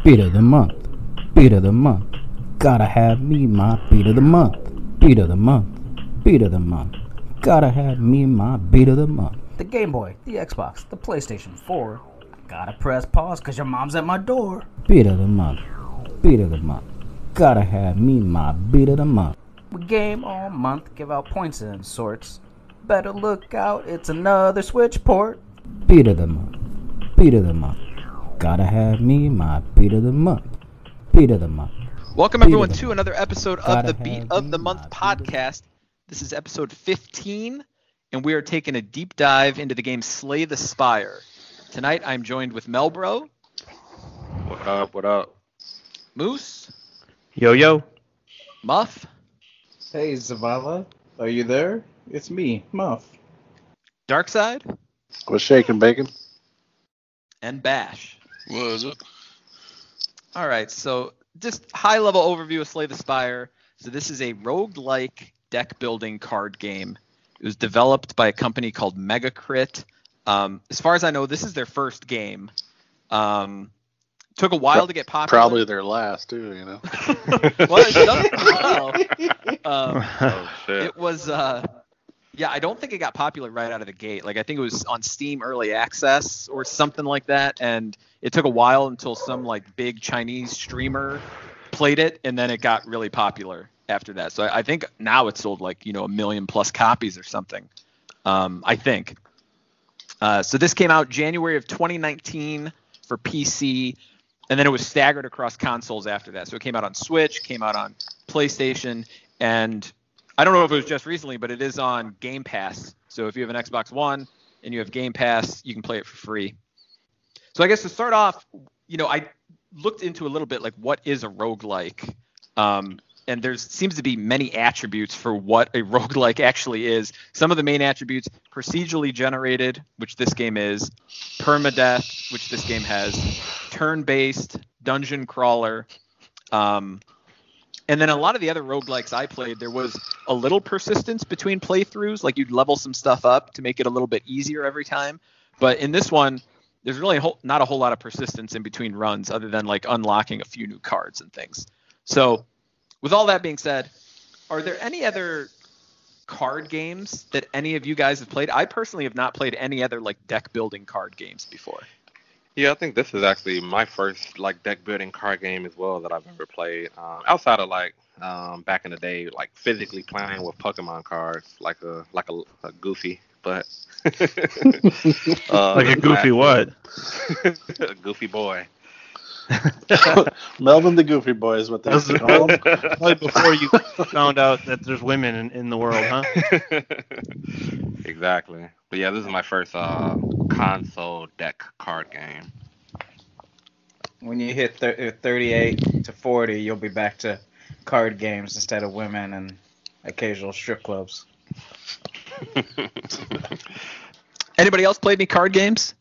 Beat of the month. Beat of the month. Gotta have me my beat of the month. Beat of the month. Beat of the month. Gotta have me my beat of the month. The Game Boy, the Xbox, the PlayStation 4. Gotta press pause cause your mom's at my door. Beat of the month. Beat of the month. Gotta have me my beat of the month. We game all month, give out points and sorts. Better look out, it's another Switch port. Beat of the month. Beat of the month. Gotta have me my beat of the month. Beat of the month. Welcome everyone to another episode of the Beat of the Month podcast. This is episode 15, and we are taking a deep dive into the game Slay the Spire. Tonight I'm joined with Melbro. What up, what up? Moose. Yo, yo. Muff. Hey, Zavala. Are you there? It's me, Muff. Darkside. What's shaking, bacon? And Bash. What is it? All right, so just high-level overview of Slay the Spire. So this is a roguelike deck-building card game. It was developed by a company called Megacrit. As far as I know, this is their first game. Took a while to get popular. Probably their last, too, you know. Well, it's done well. Oh, shit. It was, yeah, I don't think it got popular right out of the gate. Like, I think it was on Steam Early Access or something like that, and it took a while until some, like, big Chinese streamer played it, and then it got really popular after that. So I think now it's sold, like, 1 million plus copies or something, I think. So this came out January of 2019 for PC, and then it was staggered across consoles after that. So it came out on Switch, came out on PlayStation, and I don't know if it was just recently, but it is on Game Pass. So if you have an Xbox One and you have Game Pass, you can play it for free. So I guess to start off, I looked into a little bit like what is a roguelike. And there seems to be many attributes for what a roguelike actually is. Some of the main attributes: procedurally generated, which this game is; permadeath, which this game has; turn-based, dungeon crawler. And then a lot of the other roguelikes I played, there was a little persistence between playthroughs. Like you'd level some stuff up to make it a little bit easier every time. But in this one, there's really not a whole lot of persistence in between runs other than like unlocking a few new cards and things. So with all that being said, are there any other card games that any of you guys have played? I personally have not played any other like deck building card games before. Yeah, I think this is actually my first like deck building card game as well that I've ever played. Outside of like back in the day, like physically playing with Pokemon cards, like a goofy, but like a goofy what? A goofy boy. Melvin the Goofy Boy is what that's called. Probably before you found out that there's women in the world, huh? Exactly. But yeah, this is my first console deck card game. When you hit 38 to 40, you'll be back to card games instead of women and occasional strip clubs. Anybody else played any card games?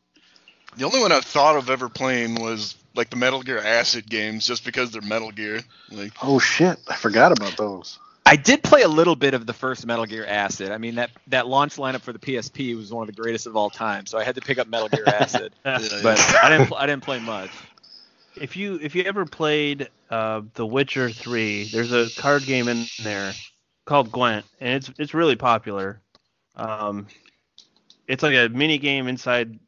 The only one I thought of ever playing was like the Metal Gear Acid games, just because they're Metal Gear. Like, Oh shit, I forgot about those. I did play a little bit of the first Metal Gear Acid. I mean, that launch lineup for the PSP was one of the greatest of all time, so I had to pick up Metal Gear Acid. But I didn't play much. If you ever played The Witcher 3, there's a card game in there called Gwent, and it's really popular. It's like a mini game inside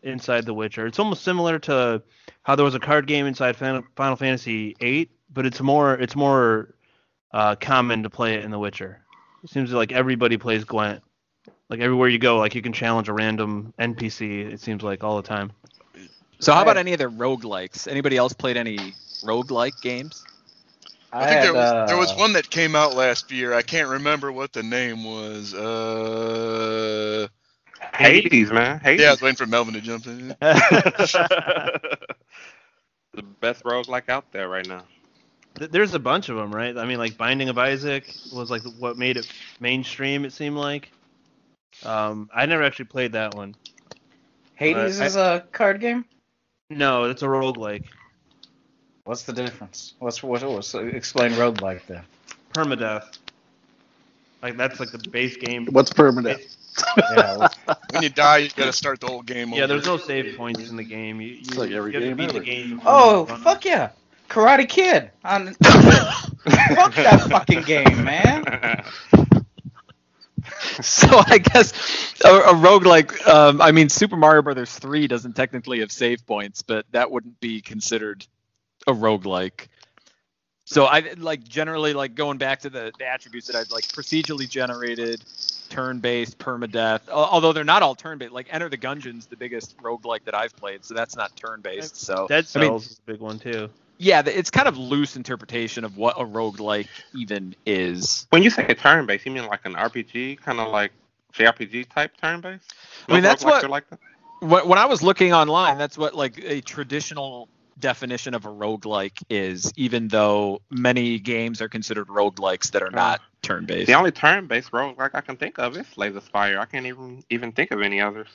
The Witcher. It's almost similar to how there was a card game inside Final Fantasy VIII, but it's more common to play it in The Witcher. It seems like everybody plays Gwent. Like everywhere you go, like you can challenge a random NPC. It seems like all the time. So how about any other roguelikes? Anybody else played any roguelike games? I think there was one that came out last year. I can't remember what the name was. Hades, man. Hades. Yeah, I was waiting for Melvin to jump in. The best roguelike out there right now. There's a bunch of them, right? I mean, like Binding of Isaac was like what made it mainstream, it seemed like. I never actually played that one. Hades is a card game? No, it's a roguelike. What's the difference? Explain roguelike then. Permadeath. Like that's like the base game. What's permanent? Yeah, well, When you die, you gotta start the whole game over. Yeah, there's no save points in the game. You like every have to game beat the ever. game. before oh, you run. fuck yeah. Karate Kid. Fuck that fucking game, man. So I guess a roguelike, I mean, Super Mario Brothers 3 doesn't technically have save points, but that wouldn't be considered a roguelike. So I like generally like going back to the attributes that I've like procedurally generated, turn-based, permadeath. Although they're not all turn-based. Like Enter the Gungeon's the biggest roguelike that I've played, so that's not turn-based. So Dead I mean, Cells is a big one too. yeah, it's kind of loose interpretation of what a roguelike even is. When you say turn-based, you mean like an RPG, kind of like JRPG type turn-based? I mean, that's Roguelikes what- are like that? When I was looking online, that's what like a traditional definition of a roguelike is, even though many games are considered roguelikes that are not turn-based. The only turn-based roguelike I can think of is Slay the Spire. I can't even think of any others.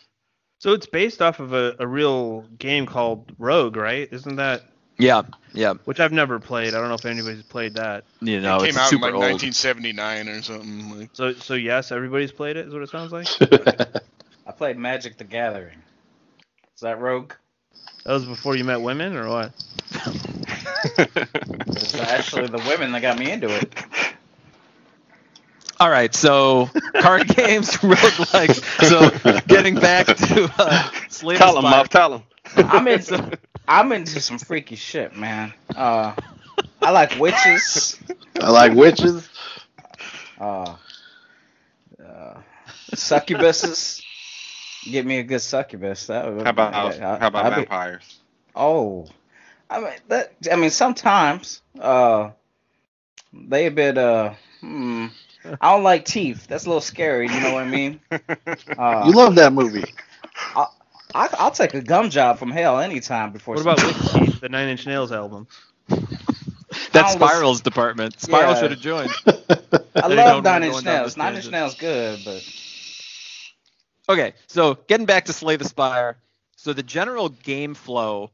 So it's based off of a real game called Rogue, right? Isn't that? Yeah. Which I've never played. I don't know if anybody's played that. You know, It it's came out in super like old. 1979 or something. Like, So yes, everybody's played it. Is what it sounds like. I played Magic the Gathering. Is that Rogue? That was before you met women, or what? It's actually the women that got me into it. All right, so card games, roguelikes. So getting back to Slay the Tell him, Spire. Muff, tell him. I'm into some freaky shit, man. I like witches. I like witches. Succubuses. Get me a good succubus. That would, How about I'd be- vampires? Oh, I mean, sometimes they a bit I don't like teeth. That's a little scary. You know what I mean? You love that movie. I'll take a gum job from hell anytime before. What about Wicked Teeth, the Nine Inch Nails album? That's I was- Spiral's department. Spiral Yeah. should have joined. I They love don't Nine go Inch down Nails. those Nine Inch tangents. Nails good, but Okay, so getting back to Slay the Spire. So the general game flow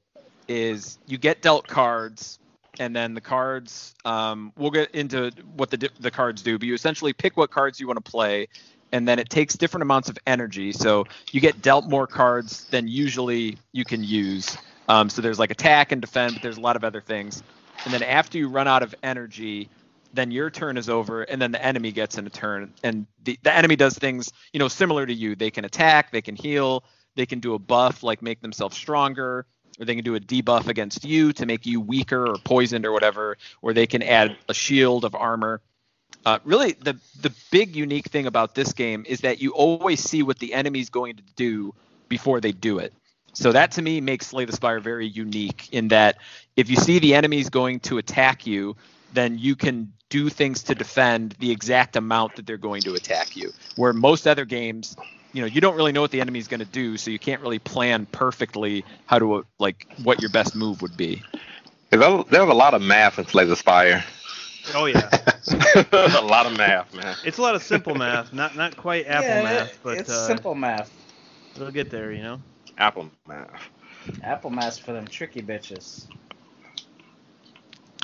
is you get dealt cards, and then the cards, we'll get into what the cards do, but you essentially pick what cards you want to play, and then it takes different amounts of energy. So you get dealt more cards than usually you can use. So there's like attack and defend, but there's a lot of other things. And then after you run out of energy, then your turn is over, and then the enemy gets in a turn. And the enemy does things, similar to you. They can attack, they can heal, they can do a buff, like make themselves stronger, or they can do a debuff against you to make you weaker or poisoned or whatever, or they can add a shield of armor. Really, the big unique thing about this game is that you always see what the enemy's going to do before they do it. So that to me makes Slay the Spire very unique in that if you see the enemy's going to attack you, then you can do things to defend the exact amount that they're going to attack you. Where most other games, you don't really know what the enemy's going to do, so you can't really plan perfectly how to what your best move would be. There's a lot of math in Slay the Spire. Oh yeah, A lot of math, man. it's a lot of simple math, not quite apple yeah, math, but it's simple math. it'll get there, Apple math. Apple math for them tricky bitches.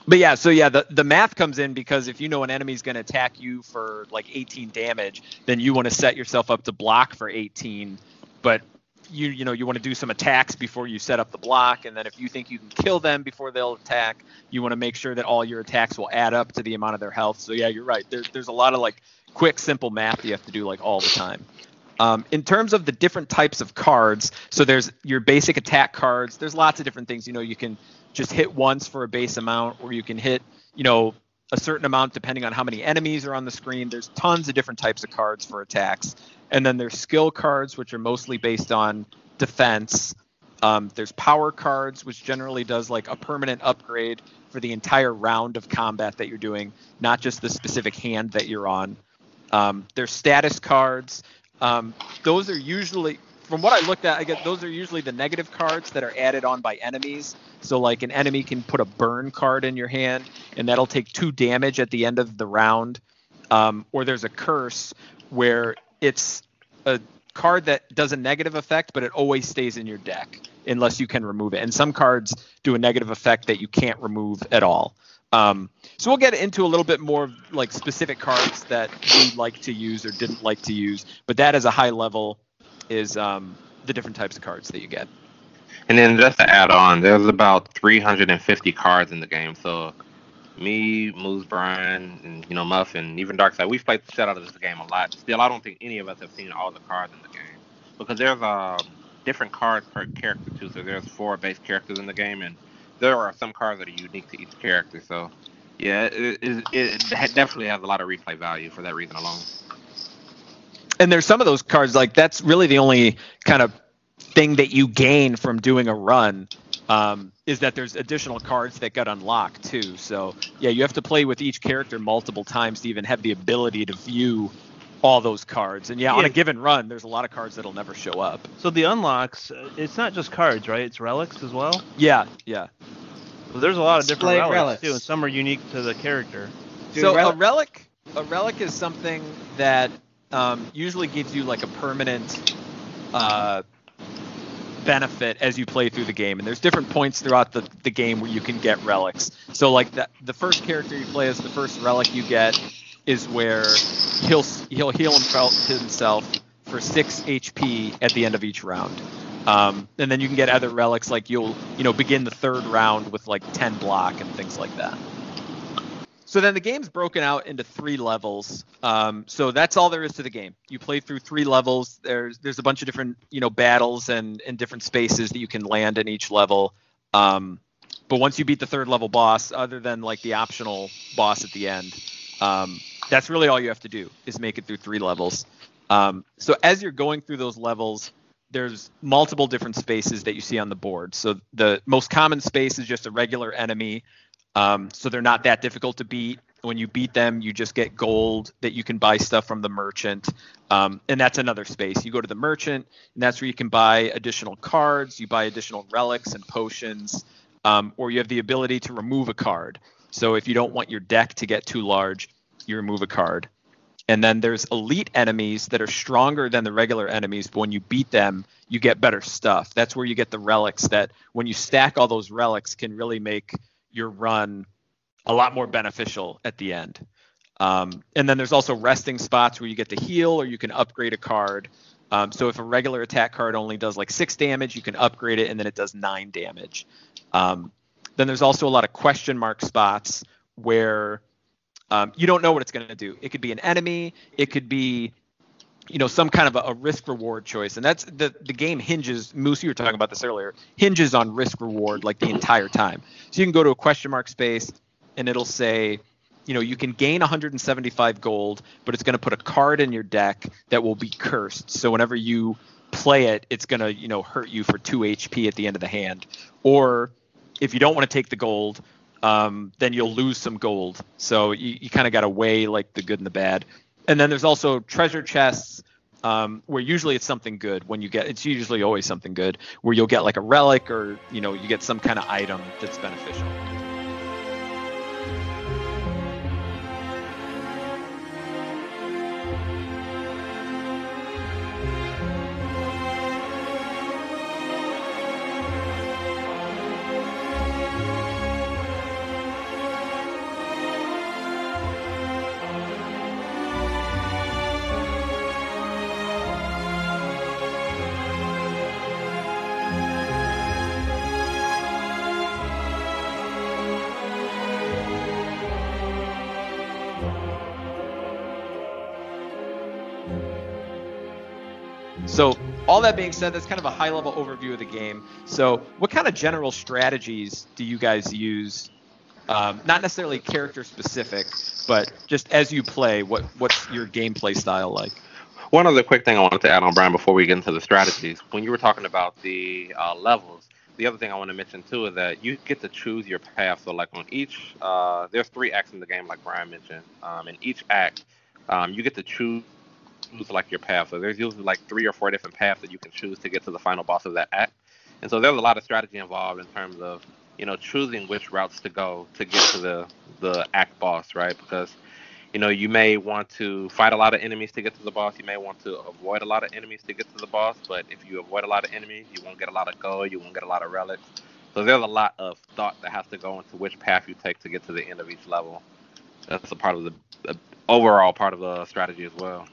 But yeah, so yeah, the math comes in because if you know an enemy's going to attack you for like 18 damage, then you want to set yourself up to block for 18. But you want to do some attacks before you set up the block, and then if you think you can kill them before they'll attack, you want to make sure that all your attacks will add up to the amount of their health. So yeah, you're right. There's a lot of quick, simple math you have to do all the time. In terms of the different types of cards, so there's your basic attack cards. There's lots of different things. You can just hit once for a base amount, or you can hit, a certain amount depending on how many enemies are on the screen. There's tons of different types of cards for attacks. And then there's skill cards, which are mostly based on defense. There's power cards, which generally does a permanent upgrade for the entire round of combat that you're doing, not just the specific hand that you're on. There's status cards. Those are usually, from what I looked at, those are usually the negative cards that are added on by enemies. So an enemy can put a burn card in your hand, and that'll take 2 damage at the end of the round. Or there's a curse where it's a card that does a negative effect, but it always stays in your deck unless you can remove it. And some cards do a negative effect that you can't remove at all. So we'll get into a little bit more of like specific cards that you like to use or didn't like to use, but that as a high level is the different types of cards that you get. And then just to add on, there's about 350 cards in the game. So me, Moose, Brian, and Muff, and even Darkside, we've played the shit out of this game a lot. Still, I don't think any of us have seen all the cards in the game because there's different cards per character too. So there's 4 base characters in the game, and there are some cards that are unique to each character. So yeah, it definitely has a lot of replay value for that reason alone. And there's some of those cards, like that's really the only kind of thing that you gain from doing a run, is that there's additional cards that get unlocked too. So yeah, you have to play with each character multiple times to even have the ability to view all those cards. And yeah, on a given run, there's a lot of cards that'll never show up. So the unlocks, it's not just cards, right? It's relics as well? Yeah. So there's a lot of different relics too, and some are unique to the character. So a relic is something that usually gives you like a permanent benefit as you play through the game, and there's different points throughout the game where you can get relics. So like the first character you play as, the first relic you get is where he'll heal himself for 6 HP at the end of each round. And then you can get other relics, like you'll begin the third round with like 10 block and things like that. So then the game's broken out into 3 levels. So that's all there is to the game. You play through 3 levels. There's a bunch of different battles and different spaces that you can land in each level. But once you beat the 3rd level boss, other than like the optional boss at the end, that's really all you have to do is make it through 3 levels. So as you're going through those levels, there's multiple different spaces that you see on the board. So the most common space is just a regular enemy. So they're not that difficult to beat. When you beat them, you just get gold that you can buy stuff from the merchant. And that's another space. You go to the merchant, and that's where you can buy additional cards. You buy additional relics and potions, or you have the ability to remove a card. So if you don't want your deck to get too large, you remove a card. And then there's elite enemies that are stronger than the regular enemies, but when you beat them, you get better stuff. That's where you get the relics that, when you stack all those relics, can really make your run a lot more beneficial at the end. And then there's also resting spots where you get to heal or you can upgrade a card. So if a regular attack card only does like 6 damage, you can upgrade it and then it does 9 damage. Then there's also a lot of question mark spots where you don't know what it's going to do. It could be an enemy. It could be some kind of a risk reward choice. And that's the game hinges, Moose, you were talking about this earlier, hinges on risk reward like the entire time. So you can go to a question mark space and it'll say, you can gain 175 gold, but it's going to put a card in your deck that will be cursed. So whenever you play it, it's going to, hurt you for 2 HP at the end of the hand. Or if you don't want to take the gold, then you'll lose some gold. So you kind of got to weigh like the good and the bad. And then there's also treasure chests, where usually it's something good. It's usually always something good, where you'll get like a relic or, you get some kind of item that's beneficial. So all that being said, that's kind of a high-level overview of the game. So what kind of general strategies do you guys use? Not necessarily character-specific, but just as you play, what's your gameplay style like? One other quick thing I wanted to add on, Brian, before we get into the strategies. When you were talking about the levels, the other thing I want to mention, too, is that you get to choose your path. So, like, on each there's 3 acts in the game, like Brian mentioned. In each act, you get to choose like your path. So there's usually like 3 or 4 different paths that you can choose to get to the final boss of that act. And so there's a lot of strategy involved in terms of, choosing which routes to go to get to the act boss, right? Because, you may want to fight a lot of enemies to get to the boss. You may want to avoid a lot of enemies to get to the boss. But if you avoid a lot of enemies, you won't get a lot of gold. You won't get a lot of relics. So there's a lot of thought that has to go into which path you take to get to the end of each level. That's a part of the overall part of the strategy as well.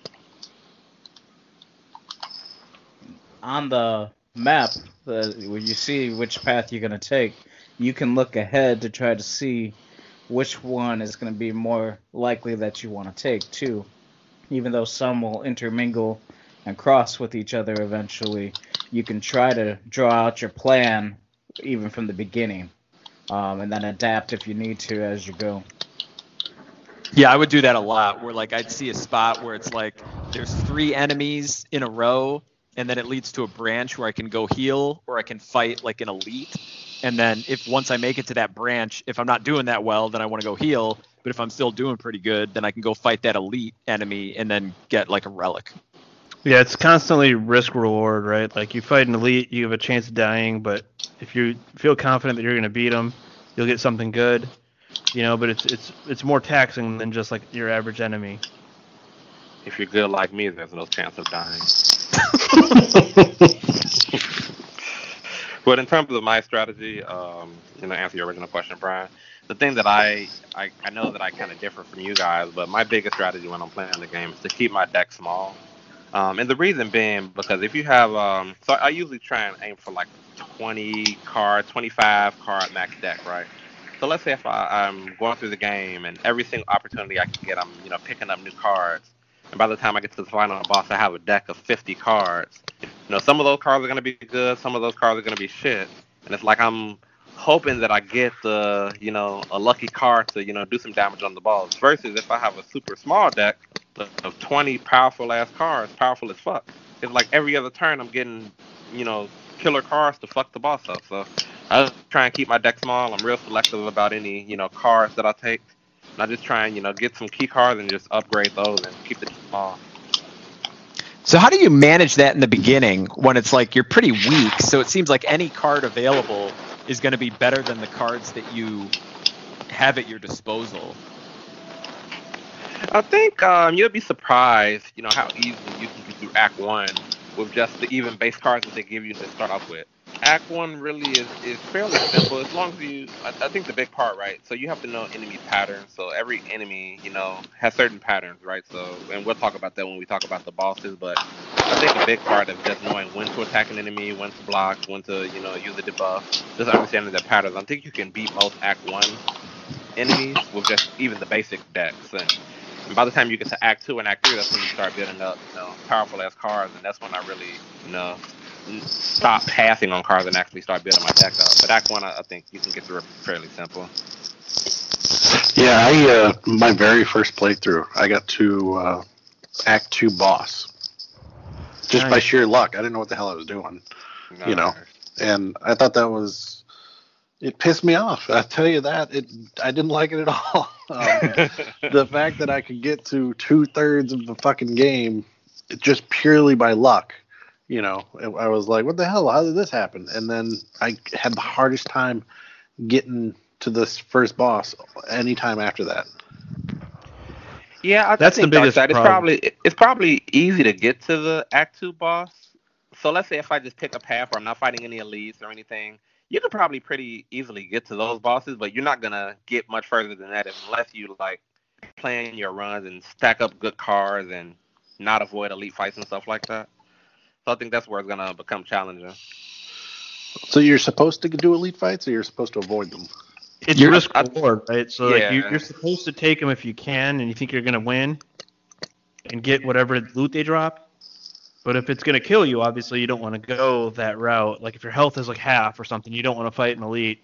On the map, where you see which path you're going to take, you can look ahead to try to see which one is going to be more likely that you want to take, too. Even though some will intermingle and cross with each other eventually, you can try to draw out your plan even from the beginning, and then adapt if you need to as you go. Yeah, I would do that a lot, where like I'd see a spot where it's like there's 3 enemies in a row, and then it leads to a branch where I can go heal or I can fight like an elite. And then if once I make it to that branch, if I'm not doing that well, then I want to go heal. But if I'm still doing pretty good, then I can go fight that elite enemy and then get like a relic. Yeah, it's constantly risk reward, right? Like you fight an elite, you have a chance of dying, but if you feel confident that you're going to beat them, you'll get something good. But it's more taxing than just like your average enemy. If you're good like me, there's no chance of dying. But in terms of my strategy, answer your original question, Brian, the thing that I know that I kind of differ from you guys, but my biggest strategy when I'm playing the game is to keep my deck small. And the reason being because if you have, so I usually try and aim for like 20 card, 25 card max deck, right? So let's say if I'm going through the game and every single opportunity I can get, I'm picking up new cards. And by the time I get to the final boss, I have a deck of 50 cards. Some of those cards are going to be good, some of those cards are going to be shit. And it's like I'm hoping that I get a lucky card to, do some damage on the balls. Versus if I have a super small deck of 20 powerful ass cards, powerful as fuck. It's like every other turn I'm getting, killer cards to fuck the boss up. So I just try and keep my deck small. I'm real selective about any, cards that I take. And I just try and, get some key cards and just upgrade those and keep it small. So how do you manage that in the beginning when it's like you're pretty weak? So it seems like any card available is going to be better than the cards that you have at your disposal. I think you'll be surprised, how easily you can get through Act 1 with just the even base cards that they give you to start off with. Act 1 really is fairly simple as long as you, I think the big part, right? So you have to know enemy patterns. So every enemy, has certain patterns, right? So, and we'll talk about that when we talk about the bosses, but I think a big part of just knowing when to attack an enemy, when to block, when to, use a debuff, just understanding their patterns. I think you can beat most Act 1 enemies with just even the basic decks. And by the time you get to Act 2 and Act 3, that's when you start building up, powerful ass cards, and that's when I really, stop passing on cards and actually start building my deck up. But Act 1, I think you can get through it fairly simple. Yeah, my very first playthrough, I got to Act 2 boss. Just by sheer luck. I didn't know what the hell I was doing, And I thought that was, it pissed me off. I tell you that, I didn't like it at all. The fact that I could get to 2/3 of the fucking game just purely by luck. I was like, what the hell? How did this happen? And then I had the hardest time getting to this first boss anytime after that. Yeah, that's the biggest problem. It's probably easy to get to the Act 2 boss. So let's say if I just pick a path where I'm not fighting any elites or anything, you can probably pretty easily get to those bosses, but you're not going to get much further than that unless you like plan your runs and stack up good cards and not avoid elite fights and stuff like that. So I think that's where it's going to become challenging. So you're supposed to do elite fights or you're supposed to avoid them? It's risk reward, right? So yeah. Like you're supposed to take them if you can and you think you're going to win and get whatever loot they drop. But if it's going to kill you, obviously you don't want to go that route. Like if your health is like half or something, you don't want to fight an elite.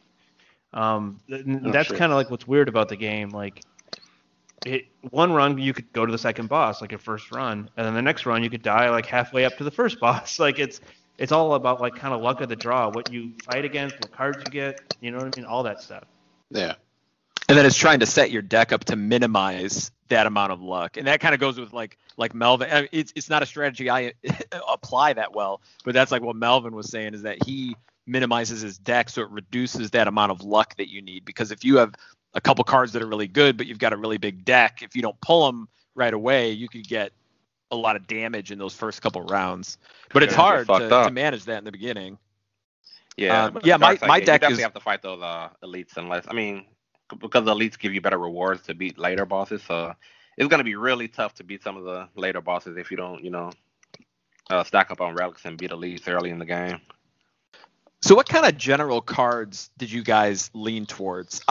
That's kind of like what's weird about the game. Like one run you could go to the second boss, like your first run, and then the next run you could die like halfway up to the first boss. Like it's all about like kind of luck of the draw, what you fight against, what cards you get, you know what I mean, all that stuff. Yeah. And then it's trying to set your deck up to minimize that amount of luck, and that kind of goes with like Melvin. I mean, it's not a strategy I apply that well, but that's like what Melvin was saying is that he minimizes his deck so it reduces that amount of luck that you need. Because if you have a couple cards that are really good, but you've got a really big deck, if you don't pull them right away, you could get a lot of damage in those first couple rounds. But it's hard to manage that in the beginning. Yeah, but Yeah, the dark side, my you deck definitely is have to fight those elites unless because the elites give you better rewards to beat later bosses. So it's gonna be really tough to beat some of the later bosses if you don't, stack up on relics and beat elites early in the game. So what kind of general cards did you guys lean towards?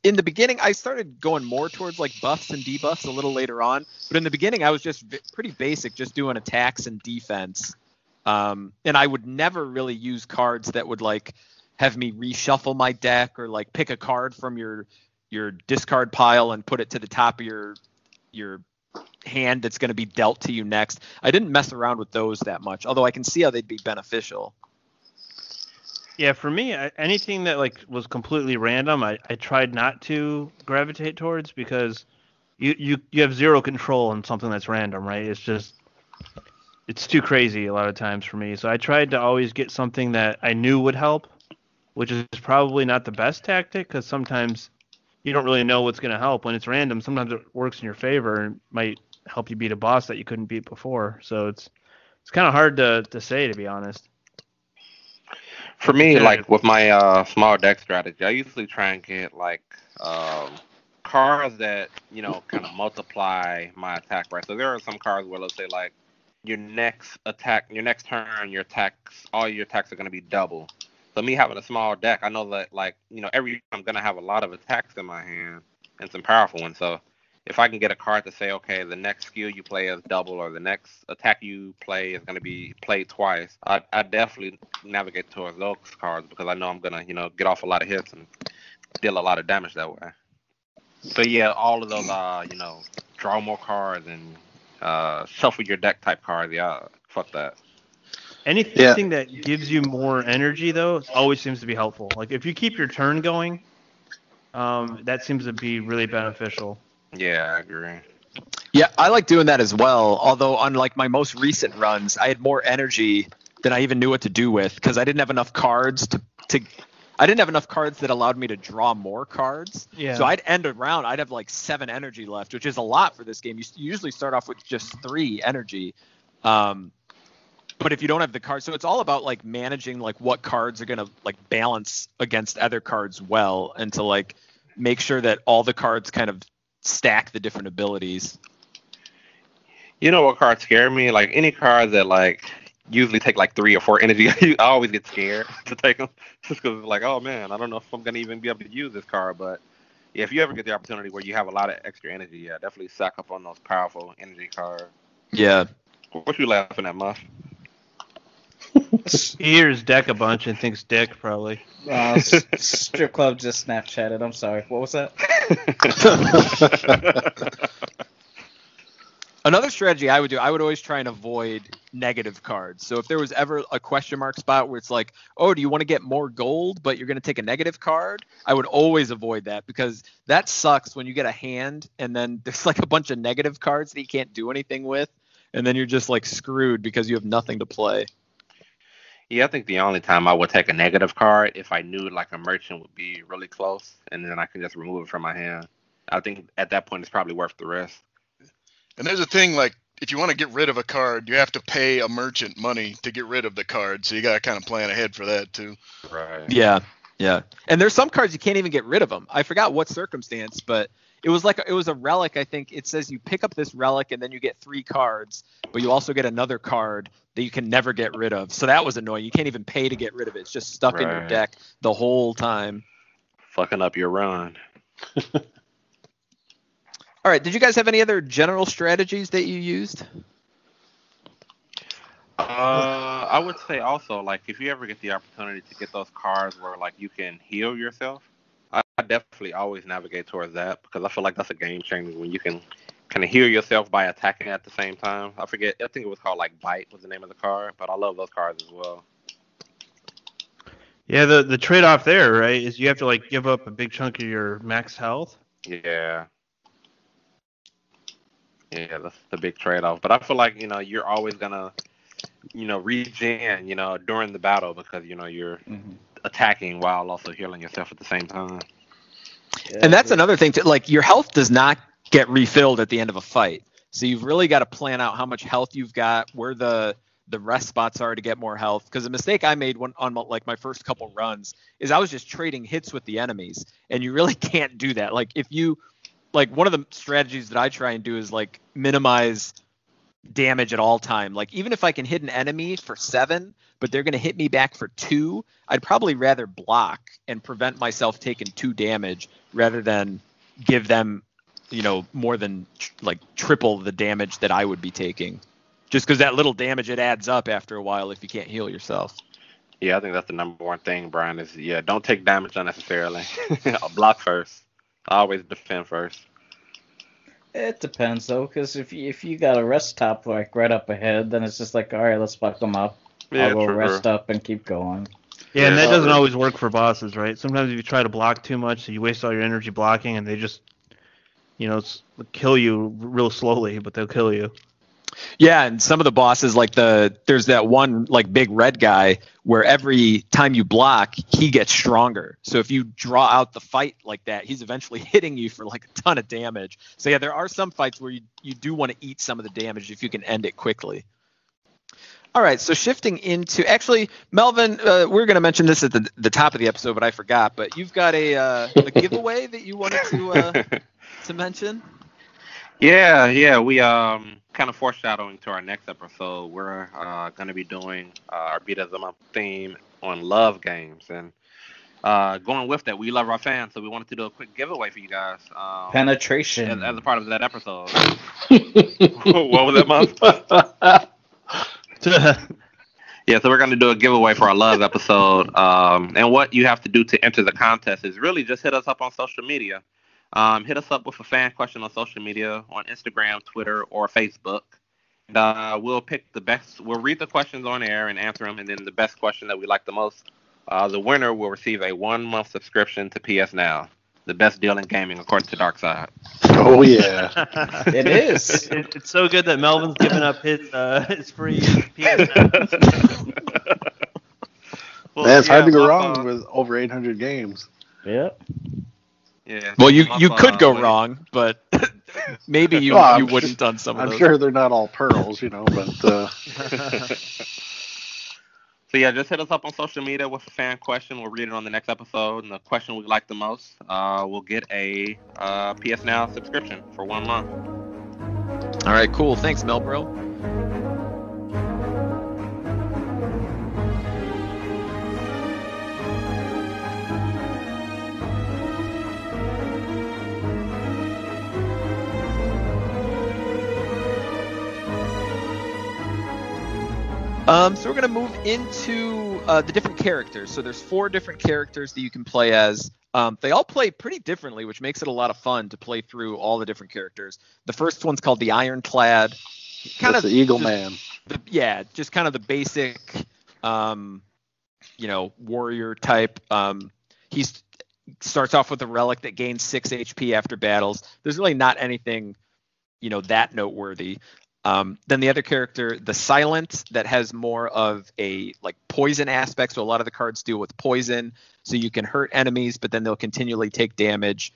In the beginning, I started going more towards like buffs and debuffs a little later on, but in the beginning, I was just pretty basic, just doing attacks and defense. And I would never really use cards that would like have me reshuffle my deck or like pick a card from your discard pile and put it to the top of your hand that's going to be dealt to you next. I didn't mess around with those that much, although I can see how they'd be beneficial. Yeah, for me, anything that like was completely random, I tried not to gravitate towards because you have zero control on something that's random, right? It's too crazy a lot of times for me. So I tried to always get something that I knew would help, which is probably not the best tactic because sometimes you don't really know what's going to help. When it's random, sometimes it works in your favor and might help you beat a boss that you couldn't beat before. So it's kind of hard to say, to be honest. For me, like with my small deck strategy, I usually try and get like cards that kind of multiply my attack, right? So there are some cards where, let's say, like your next turn, all your attacks are going to be double. So me having a small deck, I know that every time I'm going to have a lot of attacks in my hand and some powerful ones. So if I can get a card to say, okay, the next skill you play is double, or the next attack you play is going to be played twice, I definitely navigate towards those cards because I know I'm going to, get off a lot of hits and deal a lot of damage that way. So yeah, all of those, draw more cards and shuffle your deck type cards. Yeah, fuck that. Anything that gives you more energy, though, always seems to be helpful. Like if you keep your turn going, that seems to be really beneficial. Yeah, I agree. Yeah, I like doing that as well. Although on like my most recent runs, I had more energy than I even knew what to do with because I didn't have enough cards I didn't have enough cards that allowed me to draw more cards. Yeah. So I'd end a round, I'd have like 7 energy left, which is a lot for this game. You usually start off with just 3 energy. But if you don't have the cards, so it's all about like managing like what cards are gonna like balance against other cards well, and to like make sure that all the cards kind of stack the different abilities. You know what cards scare me? Like any cards that like usually take like 3 or 4 energy, I always get scared to take them just because it's like, oh man, I don't know if I'm gonna even be able to use this card. But yeah, if you ever get the opportunity where you have a lot of extra energy, yeah, definitely sack up on those powerful energy cards. Yeah. What you laughing at, Muff? He hears Deck a bunch and thinks Dick, probably. Strip Club just Snapchatted. I'm sorry. What was that? Another strategy I would do, I would always try and avoid negative cards. So if there was ever a question mark spot where it's like, oh, do you want to get more gold, but you're going to take a negative card? I would always avoid that because that sucks when you get a hand and then there's like a bunch of negative cards that you can't do anything with. And then you're just like screwed because you have nothing to play. Yeah, I think the only time I would take a negative card if I knew like a merchant would be really close and then I can just remove it from my hand. I think at that point it's probably worth the risk. And there's a thing like if you want to get rid of a card, you have to pay a merchant money to get rid of the card. So you got to kind of plan ahead for that too. Right. Yeah. Yeah. And there's some cards you can't even get rid of them. I forgot what circumstance, but it was a relic. I think it says you pick up this relic and then you get 3 cards, but you also get another card that you can never get rid of. So that was annoying. You can't even pay to get rid of it. It's just stuck in your deck the whole time. Fucking up your run. All right. Did you guys have any other general strategies that you used? I would say also, like, if you ever get the opportunity to get those cards where, like, you can heal yourself, I definitely always navigate towards that because I feel like that's a game changer when you can kind of heal yourself by attacking at the same time. I think it was called, like, Bite was the name of the card, but I love those cards as well. Yeah, the trade-off there, right, is you have to, like, give up a big chunk of your max health. Yeah. Yeah, that's the big trade-off. But I feel like, you're always going to, regen, during the battle because, you're attacking while also healing yourself at the same time. Yeah, and that's another thing, too. Like, your health does not get refilled at the end of a fight. So you've really got to plan out how much health you've got, where the the rest spots are to get more health. Because the mistake I made on like my first couple runs is I was just trading hits with the enemies, and you really can't do that. Like if you like one of the strategies that I try and do is like minimize damage at all time. Like even if I can hit an enemy for 7, but they're going to hit me back for 2, I'd probably rather block and prevent myself taking 2 damage rather than give them, more than like triple the damage that I would be taking. Just because that little damage, it adds up after a while if you can't heal yourself. Yeah, I think that's the number one thing, Brian, is don't take damage unnecessarily. Block first. Always defend first. It depends though, because if you got a rest stop like right up ahead, then it's just like, all right, let's fuck them up. Yeah, I'll go true. rest up and keep going. Yeah, and that Yeah. doesn't always work for bosses, right? Sometimes if you try to block too much, so you waste all your energy blocking, and they just, kill you real slowly, but they'll kill you. Yeah, and some of the bosses, like there's that one like big red guy where every time you block, he gets stronger. So if you draw out the fight like that, he's eventually hitting you for like a ton of damage. So yeah, there are some fights where you do want to eat some of the damage if you can end it quickly. All right, so shifting into actually, Melvin, we're going to mention this at the top of the episode, but I forgot. But you've got a giveaway that you wanted to mention. Yeah, we kind of foreshadowing to our next episode. We're going to be doing our Beat of the Month theme on love games, and going with that, we love our fans, so we wanted to do a quick giveaway for you guys. Penetration. As a part of that episode. What was that, Month? Yeah, so we're going to do a giveaway for our love episode. And what you have to do to enter the contest is really just hit us up on social media. Hit us up with a fan question on social media, on Instagram, Twitter, or Facebook. And we'll pick the best. We'll read the questions on air and answer them, and then the best question that we like the most, the winner will receive a 1-month subscription to PS Now, the best deal in gaming according to Darkside. Oh yeah. It is. It's so good that Melvin's giving up his free PS Now. Well, Man, it's hard to go my wrong fault. with over 800 games. Yep. Yeah. Well, you my could go fault. wrong, but maybe you Well, I'm wouldn't on some of I'm those. sure they're not all pearls, but So yeah, just hit us up on social media with a fan question. We'll read it on the next episode, and the question we like the most, we'll get a PS Now subscription for 1 month. All right, cool. Thanks, Melbro. So we're going to move into the different characters. So there's 4 different characters that you can play as. They all play pretty differently, which makes it a lot of fun to play through all the different characters. The first one's called the Ironclad. that's the Eagle Man. Just kind of the basic, warrior type. He starts off with a relic that gains 6 HP after battles. There's really not anything, that noteworthy. Then the other character, the Silent, that has more of a like poison aspect. So a lot of the cards deal with poison, so you can hurt enemies, but then they'll continually take damage.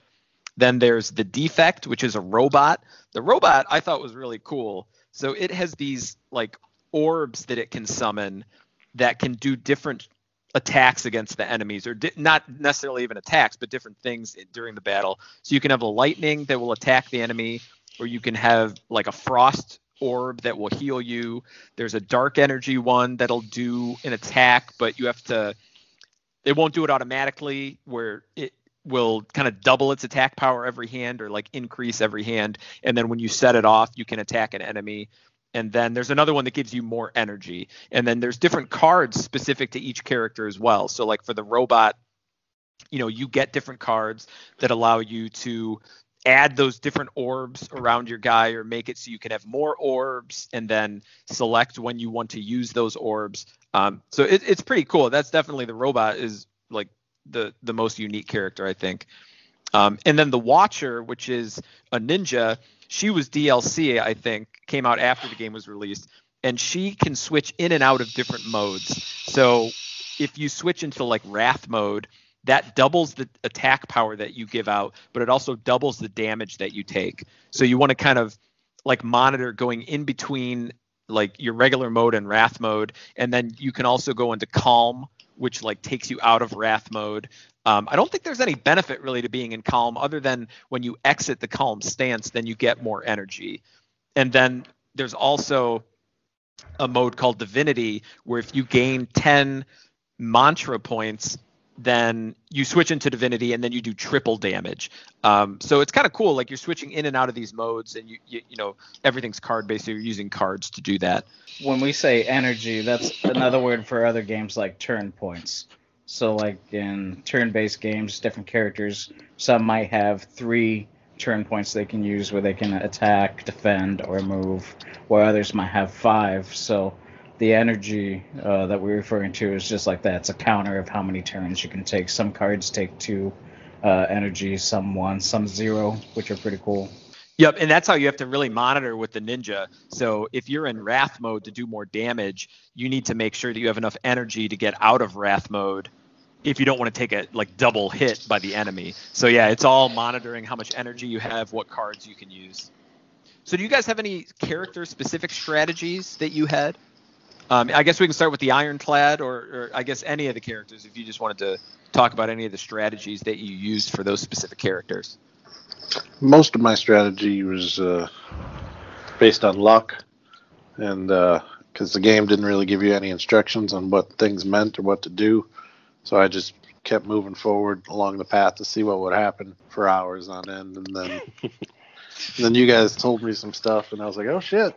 Then there's the Defect, which is a robot. The robot I thought was really cool. So it has these like orbs that it can summon that can do different attacks against the enemies, or not necessarily even attacks, but different things during the battle. So you can have a lightning that will attack the enemy, or you can have like a frost orb that will heal you. There's a dark energy one that'll do an attack, but it won't do it automatically, where it will kind of double its attack power every hand, or like increase every hand. And then when you set it off, you can attack an enemy. And then there's another one that gives you more energy. And then there's different cards specific to each character as well. So like for the robot, you get different cards that allow you to add those different orbs around your guy, or make it so you can have more orbs, and then select when you want to use those orbs. So it's pretty cool. That's definitely, the robot is like the most unique character, I think. And then the Watcher, which is a ninja, she was DLC, I think, came out after the game was released, and she can switch in and out of different modes. So if you switch into like Wrath mode, that doubles the attack power that you give out, but it also doubles the damage that you take. So you want to kind of like monitor going in between like your regular mode and wrath mode, and then you can also go into calm, which like takes you out of wrath mode. I don't think there's any benefit really to being in calm other than when you exit the calm stance, then you get more energy. And then there's also a mode called divinity, where if you gain 10 mantra points, then you switch into divinity and then you do triple damage. So it's kind of cool. Like you're switching in and out of these modes, and you know, everything's card based. So you're using cards to do that. When we say energy, that's another word for other games like turn points. So like in turn-based games, different characters, some might have 3 turn points they can use where they can attack, defend, or move, where others might have 5. So the energy that we're referring to is just like that. It's a counter of how many turns you can take. Some cards take 2 energy, some 1, some 0, which are pretty cool. Yep, and that's how you have to really monitor with the ninja. So if you're in wrath mode to do more damage, you need to make sure that you have enough energy to get out of wrath mode if you don't want to take a like double hit by the enemy. So yeah, it's all monitoring how much energy you have, what cards you can use. So do you guys have any character-specific strategies that you had? I guess we can start with the Ironclad, or I guess any of the characters, if you just wanted to talk about any of the strategies that you used for those specific characters. Most of my strategy was based on luck, and because the game didn't really give you any instructions on what things meant or what to do, so I just kept moving forward along the path to see what would happen for hours on end, and then you guys told me some stuff, and I was like, oh shit.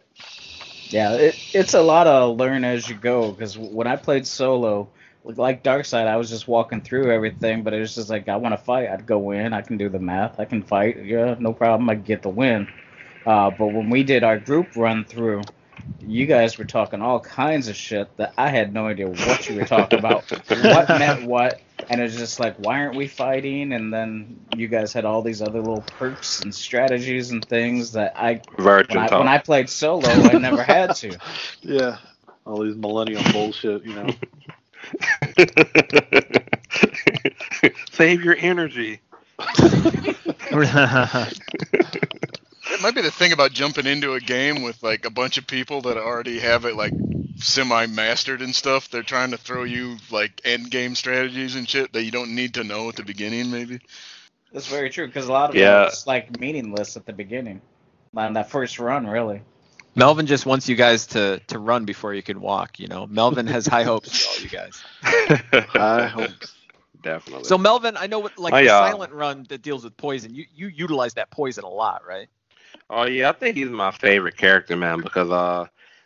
Yeah, it's a lot of learn as you go, because when I played solo, like Darkseid, I was just walking through everything, but it was just like, I want to fight. I'd go in, I can do the math, I can fight, yeah, no problem, I get the win. But when we did our group run through, you guys were talking all kinds of shit that I had no idea what you were talking about, what meant what, and it was just like, why aren't we fighting? And then you guys had all these other little perks and strategies and things that when I played solo, I never had to. Yeah, all these millennial bullshit, you know. Save your energy. It might be the thing about jumping into a game with like a bunch of people that already have it like semi-mastered and stuff. They're trying to throw you like end game strategies and shit that you don't need to know at the beginning, maybe. That's very true, because a lot of it's like meaningless at the beginning, on that first run, really. Melvin just wants you guys to run before you can walk, you know. Melvin has high hopes for all you guys. High hopes. Definitely. So Melvin, I know what, like the silent run that deals with poison, you utilize that poison a lot, right? Oh yeah, I think he's my favorite character, man, because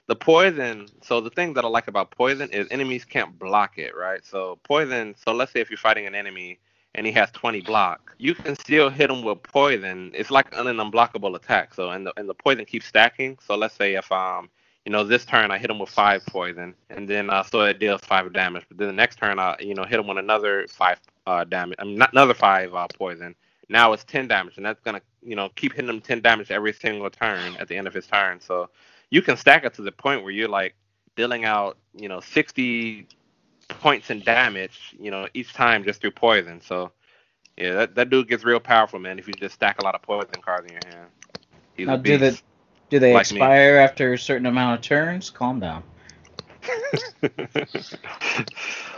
the poison, so the thing that I like about poison is enemies can't block it, right? So poison, so let's say if you're fighting an enemy and he has 20 block, you can still hit him with poison. It's like an unblockable attack. So and the poison keeps stacking. So let's say if this turn I hit him with 5 poison, and then so it deals 5 damage. But then the next turn I hit him with another 5 damage. I mean, not another 5 poison. Now it's 10 damage, and that's gonna keep hitting him 10 damage every single turn at the end of his turn. So you can stack it to the point where you're like dealing out 60 points in damage each time just through poison. So yeah, that dude gets real powerful, man, if you just stack a lot of poison cards in your hand. He's now, a beast. do they like expire after a certain amount of turns? Calm down.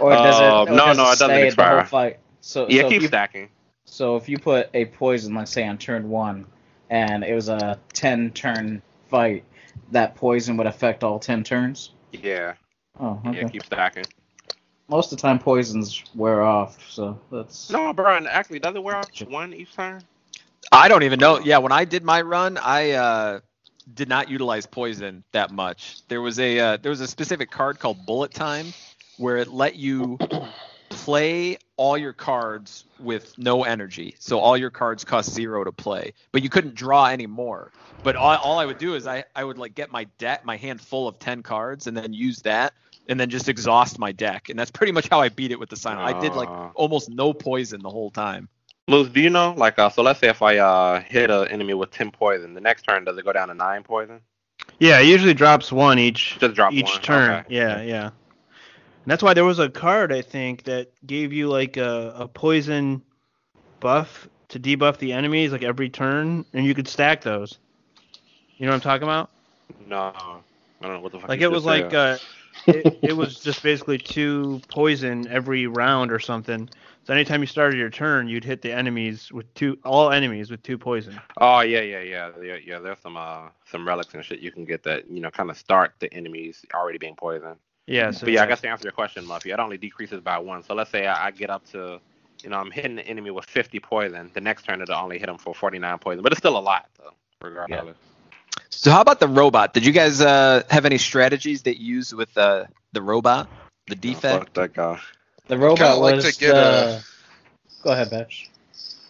Or does it? No, it doesn't stay expire. The whole fight? So Keep stacking. So if you put a poison, let's say on turn 1, and it was a 10-turn fight, that poison would affect all 10 turns? Yeah. Oh, okay. Yeah, keep stacking. Most of the time poisons wear off, so that's... No, Brian, actually, does it wear off 1 each turn? I don't even know. Yeah, when I did my run, I did not utilize poison that much. There was a specific card called Bullet Time where it let you play all your cards with no energy. So all your cards cost 0 to play, but you couldn't draw any more. But all I would do is I would like get my hand full of 10 cards and then use that and then just exhaust my deck. And that's pretty much how I beat it with the silent. I did like almost no poison the whole time. Luz, do you know, like, so let's say if I hit an enemy with 10 poison, the next turn, does it go down to 9 poison? Yeah, it usually drops 1 each one. turn. Okay. Yeah. And that's why there was a card, I think, that gave you like a poison buff to debuff the enemies like every turn, and you could stack those. You know what I'm talking about? No. I don't know what the fuck. Like you it was just like said. it was just basically 2 poison every round or something. So anytime you started your turn, you'd hit the enemies with all enemies with 2 poison. Oh yeah. There's some relics and shit you can get that kind of start the enemies already being poisoned. Yeah. So But yeah, I guess to answer your question, Muffy, it only decreases by 1. So let's say I get up to, I'm hitting the enemy with 50 poison. The next turn it'll only hit him for 49 poison, but it's still a lot though, regardless. So how about the robot? Did you guys have any strategies that you use with the robot, the defect? Fuck that guy. The robot like was to get Go ahead, Batch.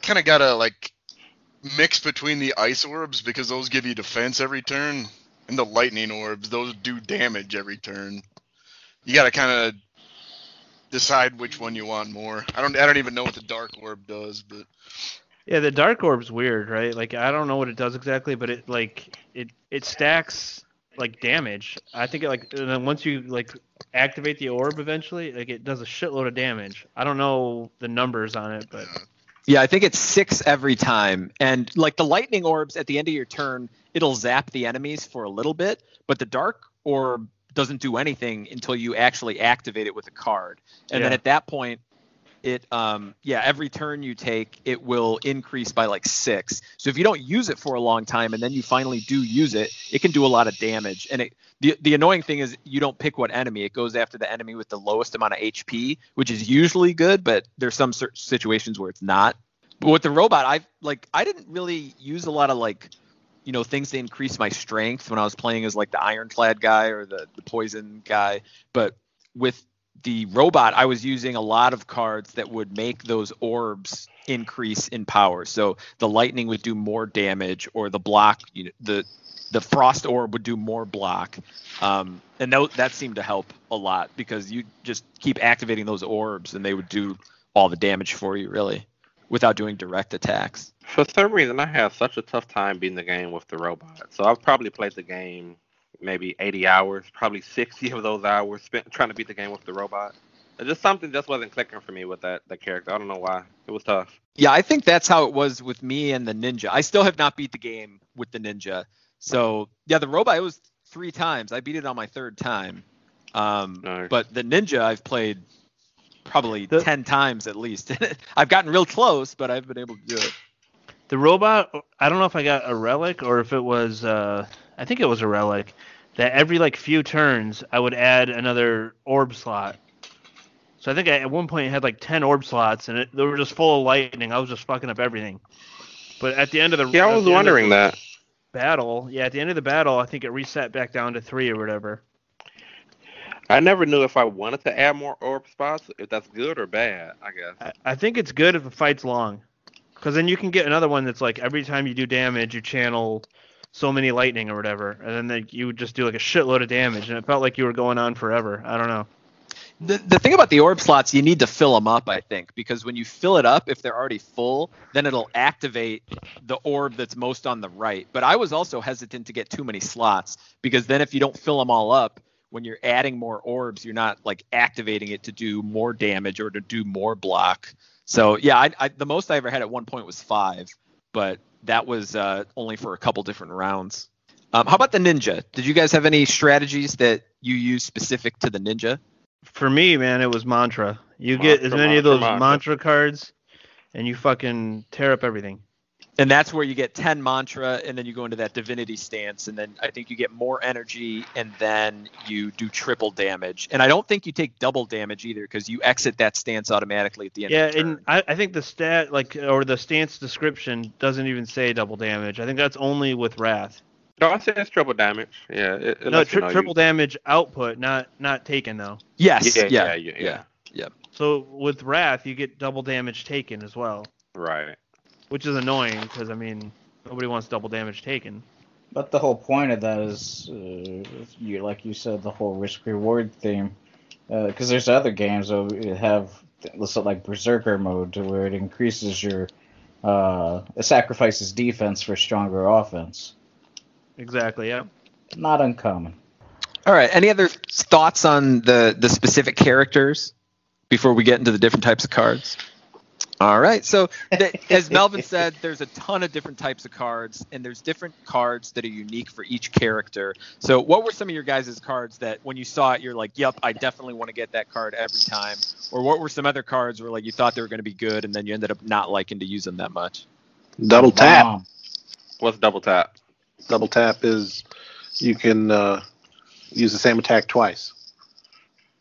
Kind of gotta like mix between the ice orbs because those give you defense every turn, and the lightning orbs, those do damage every turn. You gotta kind of decide which one you want more. I don't even know what the dark orb does, but Yeah, the dark orb's weird, right? Like I don't know what it does exactly, but it stacks like damage. I think and then once you like activate the orb eventually, like it does a shitload of damage. I don't know the numbers on it, but Yeah, I think it's 6 every time. And like the lightning orbs at the end of your turn, it'll zap the enemies for a little bit, but the dark orb doesn't do anything until you actually activate it with a card. And then at that point, it every turn you take, it will increase by like 6. So if you don't use it for a long time and then you finally do use it, it can do a lot of damage. And the annoying thing is you don't pick what enemy. It goes after the enemy with the lowest amount of HP, which is usually good, but there's some situations where it's not. But with the robot, I didn't really use a lot of things to increase my strength when I was playing as like the ironclad guy or the poison guy. But with the robot, I was using a lot of cards that would make those orbs increase in power. So the lightning would do more damage, or the block, the frost orb would do more block. And that seemed to help a lot because you just keep activating those orbs and they would do all the damage for you really without doing direct attacks. For some reason, I had such a tough time beating the game with the robot. So I've probably played the game maybe 80 hours, probably 60 of those hours spent trying to beat the game with the robot. Something just wasn't clicking for me with that character. I don't know why. It was tough. Yeah, I think that's how it was with me and the ninja. I still have not beat the game with the ninja. So yeah, the robot, it was 3 times. I beat it on my 3rd time. Nice. But the ninja I've played probably 10 times at least. I've gotten real close, but I've been able to do it. the robot, I don't know if I got a relic or if it was I think it was a relic, that every like few turns I would add another orb slot. So I think at one point it had like 10 orb slots and they were just full of lightning. I was just fucking up everything. But at the end of the I was wondering that. Battle, at the end of the battle, I think it reset back down to 3 or whatever. I never knew if I wanted to add more orb spots, if that's good or bad, I guess. I think it's good if the fight's long. Because then you can get another one that's like every time you do damage, you channel so many lightning or whatever. And then you would just do like a shitload of damage. And it felt like you were going on forever. I don't know. The thing about the orb slots, you need to fill them up, I think, because when you fill it up, if they're already full, then it'll activate the orb that's most on the right. But I was also hesitant to get too many slots, because then if you don't fill them all up, when you're adding more orbs, you're not like activating it to do more damage or to do more block. So yeah, the most I ever had at one point was 5, but that was only for a couple different rounds. How about the ninja? Did you guys have any strategies that you use specific to the ninja? For me, man, it was mantra. You get as many of those mantra cards, and you fucking tear up everything. And that's where you get 10 mantra, and then you go into that divinity stance, and then I think you get more energy, and then you do triple damage. And I don't think you take double damage either, because you exit that stance automatically at the end of the turn. Yeah, and I think the stat, or the stance description doesn't even say double damage. I think that's only with Wrath. No, I said it's triple damage. Yeah. Triple damage output, not taken though. Yes. Yeah. So with Wrath, you get double damage taken as well. Right. Which is annoying because nobody wants double damage taken. But the whole point of that is, like you said, the whole risk-reward theme. Because there's other games that have, like Berserker mode, where it increases your, it sacrifices defense for stronger offense. Exactly, yeah. Not uncommon. All right. Any other thoughts on the specific characters before we get into the different types of cards? All right. So, as Melvin said, there's a ton of different types of cards, and there's different cards that are unique for each character. So, what were some of your guys' cards that when you saw it, you're like, yep, I definitely want to get that card every time? Or what were some other cards where like you thought they were going to be good, and then you ended up not liking to use them that much? Double tap. Bomb. What's double tap? Double tap is you can use the same attack twice.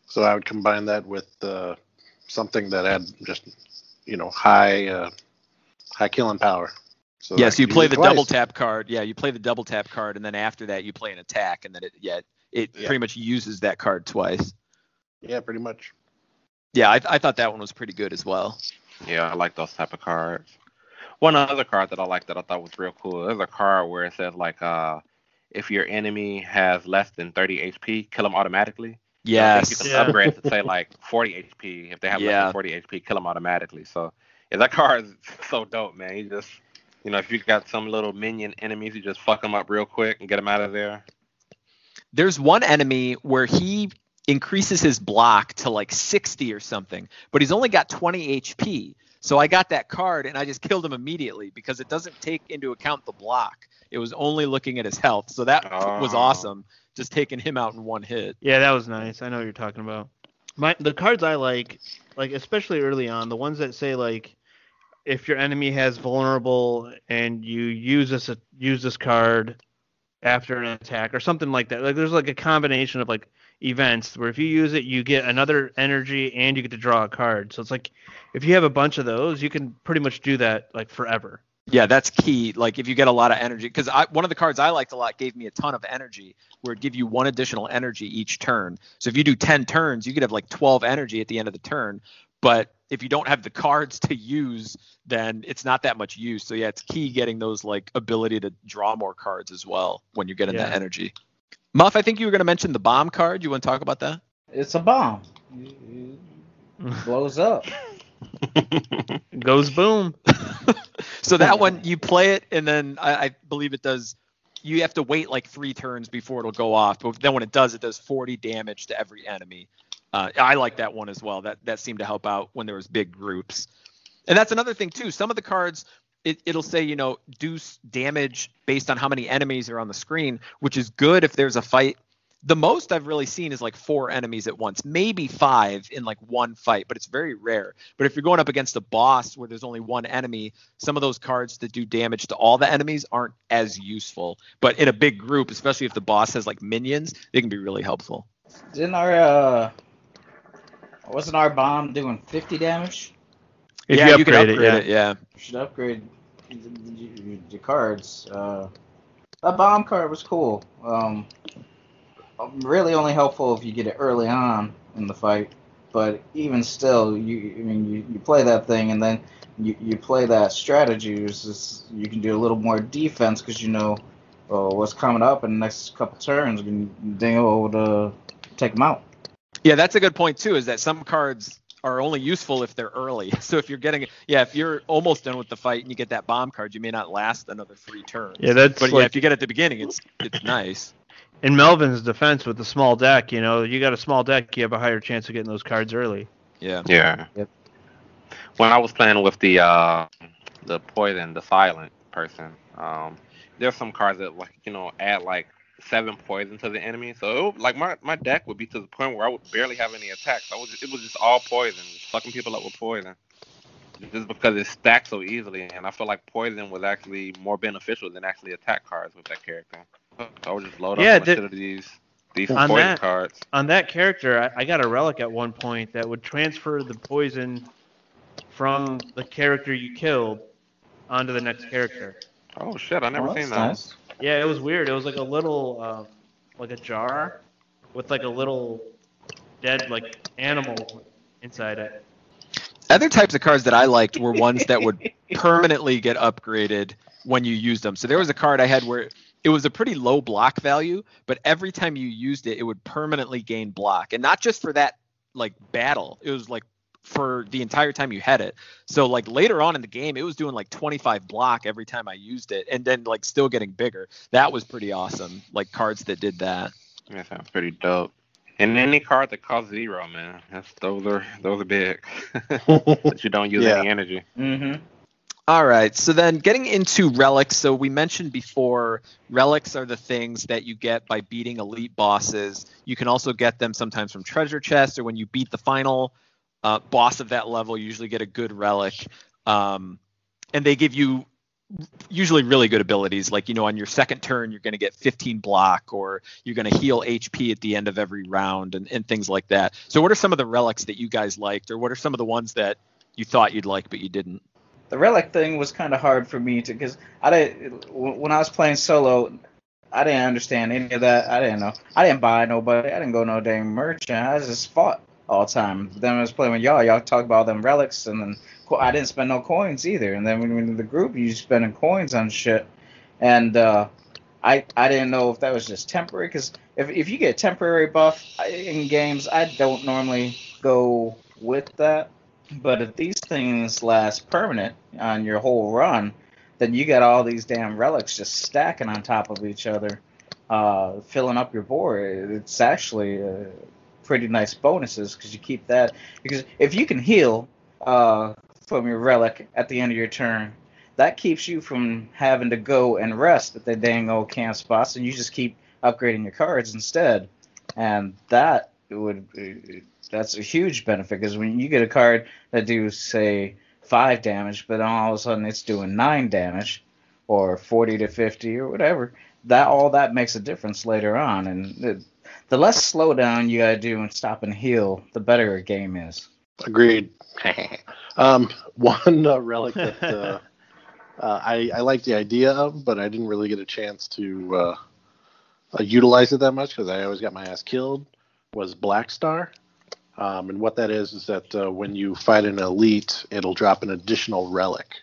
So I would combine that with something that had just high killing power. So Yes, you play the twice. double tap card. Yeah, you play the double tap card, and then after that, you play an attack, and then it pretty much uses that card twice. Yeah, pretty much. Yeah, I thought that one was pretty good as well. Yeah, I like those type of cards. One other card that I like that I thought was real cool. There's a card where it says like, if your enemy has less than 30 HP, kill them automatically. Yes. So I think you can upgrade to say like 40 HP. If they have less than 40 HP, kill them automatically. So yeah, that card is so dope, man. You just, if you got some little minion enemies, you just fuck them up real quick and get them out of there. There's one enemy where he increases his block to like 60 or something, but he's only got 20 HP. So I got that card and I just killed him immediately because it doesn't take into account the block. It was only looking at his health. So that was awesome. Just taking him out in one hit. Yeah, that was nice. I know what you're talking about. The cards I like especially early on, the ones that say like, if your enemy has vulnerable and you use this card after an attack or something like that. Like there's like a combination of like events where if you use it, you get another energy and you get to draw a card. So it's like if you have a bunch of those, you can pretty much do that like forever. Yeah, that's key. Like if you get a lot of energy, because one of the cards I liked a lot gave me a ton of energy, where it give you 1 additional energy each turn. So if you do 10 turns, you could have like 12 energy at the end of the turn. But if you don't have the cards to use, then it's not that much use. So yeah, it's key getting those like ability to draw more cards as well when you're getting that energy. Muff, I think you were going to mention the bomb card. You want to talk about that? It's a bomb. It blows up. Goes boom. So that one, you play it, and then I believe it does. You have to wait like 3 turns before it'll go off. But then when it does 40 damage to every enemy. I like that one as well. That seemed to help out when there was big groups. And that's another thing too. Some of the cards, it'll say, do damage based on how many enemies are on the screen, which is good if there's a fight. The most I've really seen is like 4 enemies at once, maybe 5 in like one fight, but it's very rare. But if you're going up against a boss where there's only 1 enemy, some of those cards that do damage to all the enemies aren't as useful. But in a big group, especially if the boss has like minions, they can be really helpful. Wasn't our bomb doing 50 damage? If you upgrade can upgrade it, yeah. You should upgrade your cards. That bomb card was cool. Really only helpful if you get it early on in the fight. But even still, you play that thing and then you play that strategy. You can do a little more defense because what's coming up in the next couple turns. You can able to take them out. Yeah, that's a good point too. Is that some cards are only useful if they're early. So if you're almost done with the fight and you get that bomb card, you may not last another 3 turns. Yeah, but if you get it at the beginning, it's nice. In Melvin's defense with the small deck, you got a small deck, you have a higher chance of getting those cards early. Yeah. Yeah. Yep. When I was playing with the poison, the silent person, there's some cards that add like 7 poison to the enemy. So my deck would be to the point where I would barely have any attacks. It was just all poison, just fucking people up with poison. Just because it stacks so easily, and I feel like poison was actually more beneficial than actually attack cards with that character. So I would just load up a these poison cards. On that character, I got a relic at one point that would transfer the poison from the character you killed onto the next character. Oh shit, I never seen that. Nice. Yeah, it was weird. It was like a little, like a jar with like a little dead like animal inside it. Other types of cards that I liked were ones that would permanently get upgraded when you used them. So there was a card I had where it was a pretty low block value, but every time you used it, it would permanently gain block. And not just for that like battle. It was like for the entire time you had it. So like later on in the game, it was doing like 25 block every time I used it, and then like still getting bigger. That was pretty awesome. Like cards that did that. Yeah, sounds pretty dope. And any card that costs 0, man, those are big. That you don't use any energy. Mm-hmm. All right, so then getting into relics. So we mentioned before, relics are the things that you get by beating elite bosses. You can also get them sometimes from treasure chests, or when you beat the final boss of that level, you usually get a good relic. And they give you usually really good abilities, like, on your second turn, you're going to get 15 block, or you're going to heal HP at the end of every round, and things like that. So what are some of the relics that you guys liked, or what are some of the ones that you thought you'd like but you didn't? The relic thing was kind of hard for me to, because when I was playing solo, I didn't understand any of that. I didn't know. I didn't buy nobody. I didn't go no dang merchant. I just fought all the time. Then when I was playing with y'all talk about them relics, and then I didn't spend no coins either. And then when we were in the group, you spending coins on shit. And I didn't know if that was just temporary, because if you get temporary buff in games, I don't normally go with that. But if these things last permanent on your whole run, then you got all these damn relics just stacking on top of each other, filling up your board. It's actually pretty nice bonuses, because you keep that. Because if you can heal from your relic at the end of your turn, that keeps you from having to go and rest at the dang old camp spots, and you just keep upgrading your cards instead. And that's a huge benefit, because when you get a card that do, say, 5 damage, but all of a sudden it's doing 9 damage, or 40 to 50, or whatever, all that makes a difference later on. And the less slowdown you gotta do and stop and heal, the better a game is. Agreed. One relic that I like the idea of, but I didn't really get a chance to utilize it that much, because I always got my ass killed, was Black Star. And what that is that when you fight an elite, it'll drop an additional relic.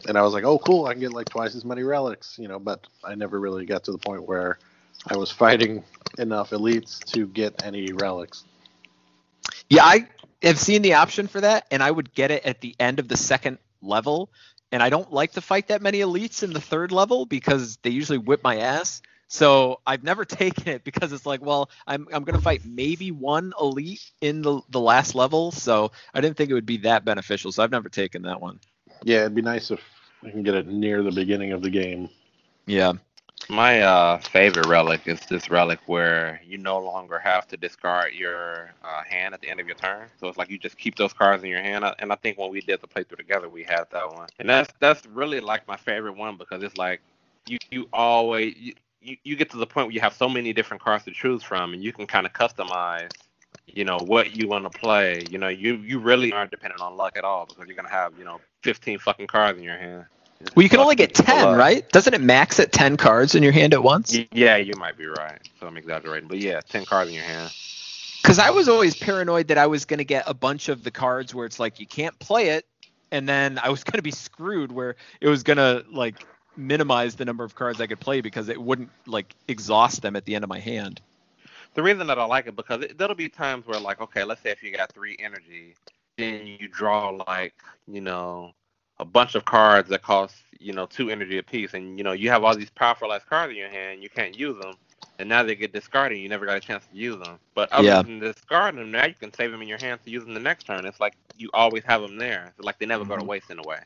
And I was like, oh, cool, I can get like twice as many relics, but I never really got to the point where I was fighting enough elites to get any relics. Yeah, I have seen the option for that, and I would get it at the end of the second level. And I don't like to fight that many elites in the third level, because they usually whip my ass. So I've never taken it, because it's like, well, I'm going to fight maybe one elite in the last level. So I didn't think it would be that beneficial. So I've never taken that one. Yeah, it'd be nice if I can get it near the beginning of the game. Yeah. My favorite relic is this relic where you no longer have to discard your hand at the end of your turn. So it's like you just keep those cards in your hand. And I think when we did the playthrough together, we had that one. And that's really like my favorite one, because it's like you always... You get to the point where you have so many different cards to choose from, and you can kind of customize, what you want to play. You really aren't dependent on luck at all, because you're going to have, 15 fucking cards in your hand. Well, you can only get 10, right? Doesn't it max at 10 cards in your hand at once? Yeah, you might be right. So I'm exaggerating. But yeah, 10 cards in your hand. Because I was always paranoid that I was going to get a bunch of the cards where it's like you can't play it, and then I was going to be screwed, where it was going to, like, minimize the number of cards I could play, because it wouldn't like exhaust them at the end of my hand. The reason that I like it, because there'll be times where, like, okay, let's say if you got 3 energy, then you draw like, a bunch of cards that cost, 2 energy apiece, and you have all these powerful ass cards in your hand, you can't use them, and now they get discarded, you never got a chance to use them. But other than discarding them, now you can save them in your hand to use them the next turn. It's like you always have them there. It's like they never go to waste in a way.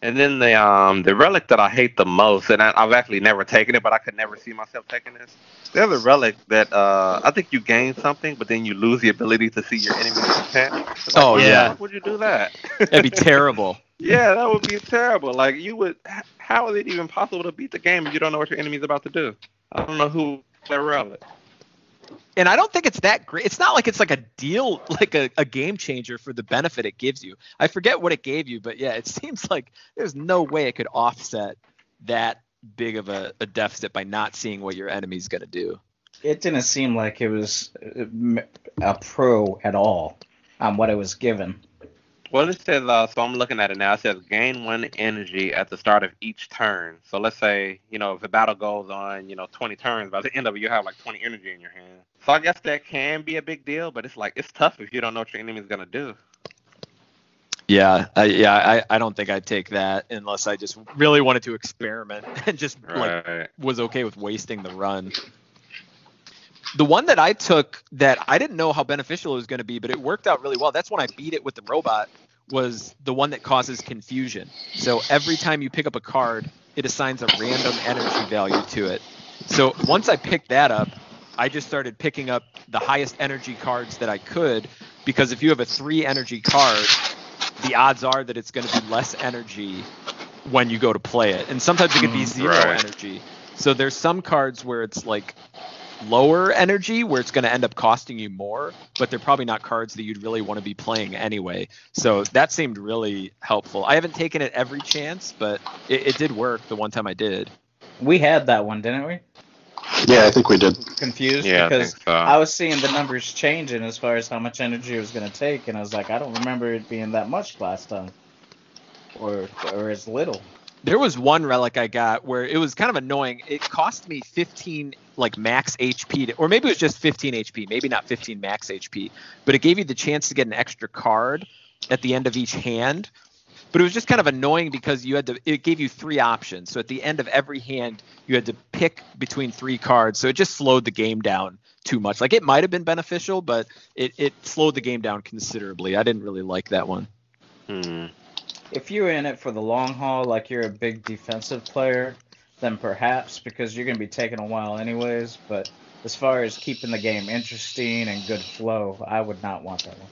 And then the relic that I hate the most, and I've actually never taken it, but I could never see myself taking this. There's a relic that I think you gain something, but then you lose the ability to see your enemy's intent. Like, oh yeah, how would you do that? That'd be terrible. Yeah, that would be terrible. Like how is it even possible to beat the game if you don't know what your enemy's about to do? I don't know who that relic. And I don't think it's that great. It's not like it's like a deal, like a game changer for the benefit it gives you. I forget what it gave you, but yeah, it seems like there's no way it could offset that big of a deficit by not seeing what your enemy's going to do. It didn't seem like it was a pro at all on what it was given. Well, it says, so I'm looking at it now. It says gain 1 energy at the start of each turn. So let's say, if the battle goes on, 20 turns, by the end of it, you have like 20 energy in your hand. So I guess that can be a big deal, but it's like, it's tough if you don't know what your enemy's going to do. Yeah, I don't think I'd take that unless I just really wanted to experiment and just like was okay with wasting the run. The one that I took that I didn't know how beneficial it was going to be, but it worked out really well. That's when I beat it with the robot, was the one that causes confusion. So every time you pick up a card, it assigns a random energy value to it. So once I picked that up, I just started picking up the highest energy cards that I could, because if you have a 3 energy card, the odds are that it's going to be less energy when you go to play it. And sometimes it could be 0 energy. So there's some cards where it's like lower energy, where it's going to end up costing you more, but they're probably not cards that you'd really want to be playing anyway. So that seemed really helpful. I haven't taken it every chance, but it did work the one time I did. We had that one, didn't we? Yeah, I think we did. Confused Yeah, because I think so. I was seeing the numbers changing as far as how much energy it was going to take, and I was like, I don't remember it being that much last time, or as little. There was one relic I got where it was kind of annoying. It cost me 15 like max HP, or maybe it was just 15 HP, maybe not 15 max HP, but it gave you the chance to get an extra card at the end of each hand. But it was just kind of annoying because it gave you 3 options. So at the end of every hand, you had to pick between 3 cards. So it just slowed the game down too much. Like, it might have been beneficial, but it slowed the game down considerably. I didn't really like that one. If you're in it for the long haul, like you're a big defensive player, then perhaps, because you're going to be taking a while anyways. But as far as keeping the game interesting and good flow, I would not want that one.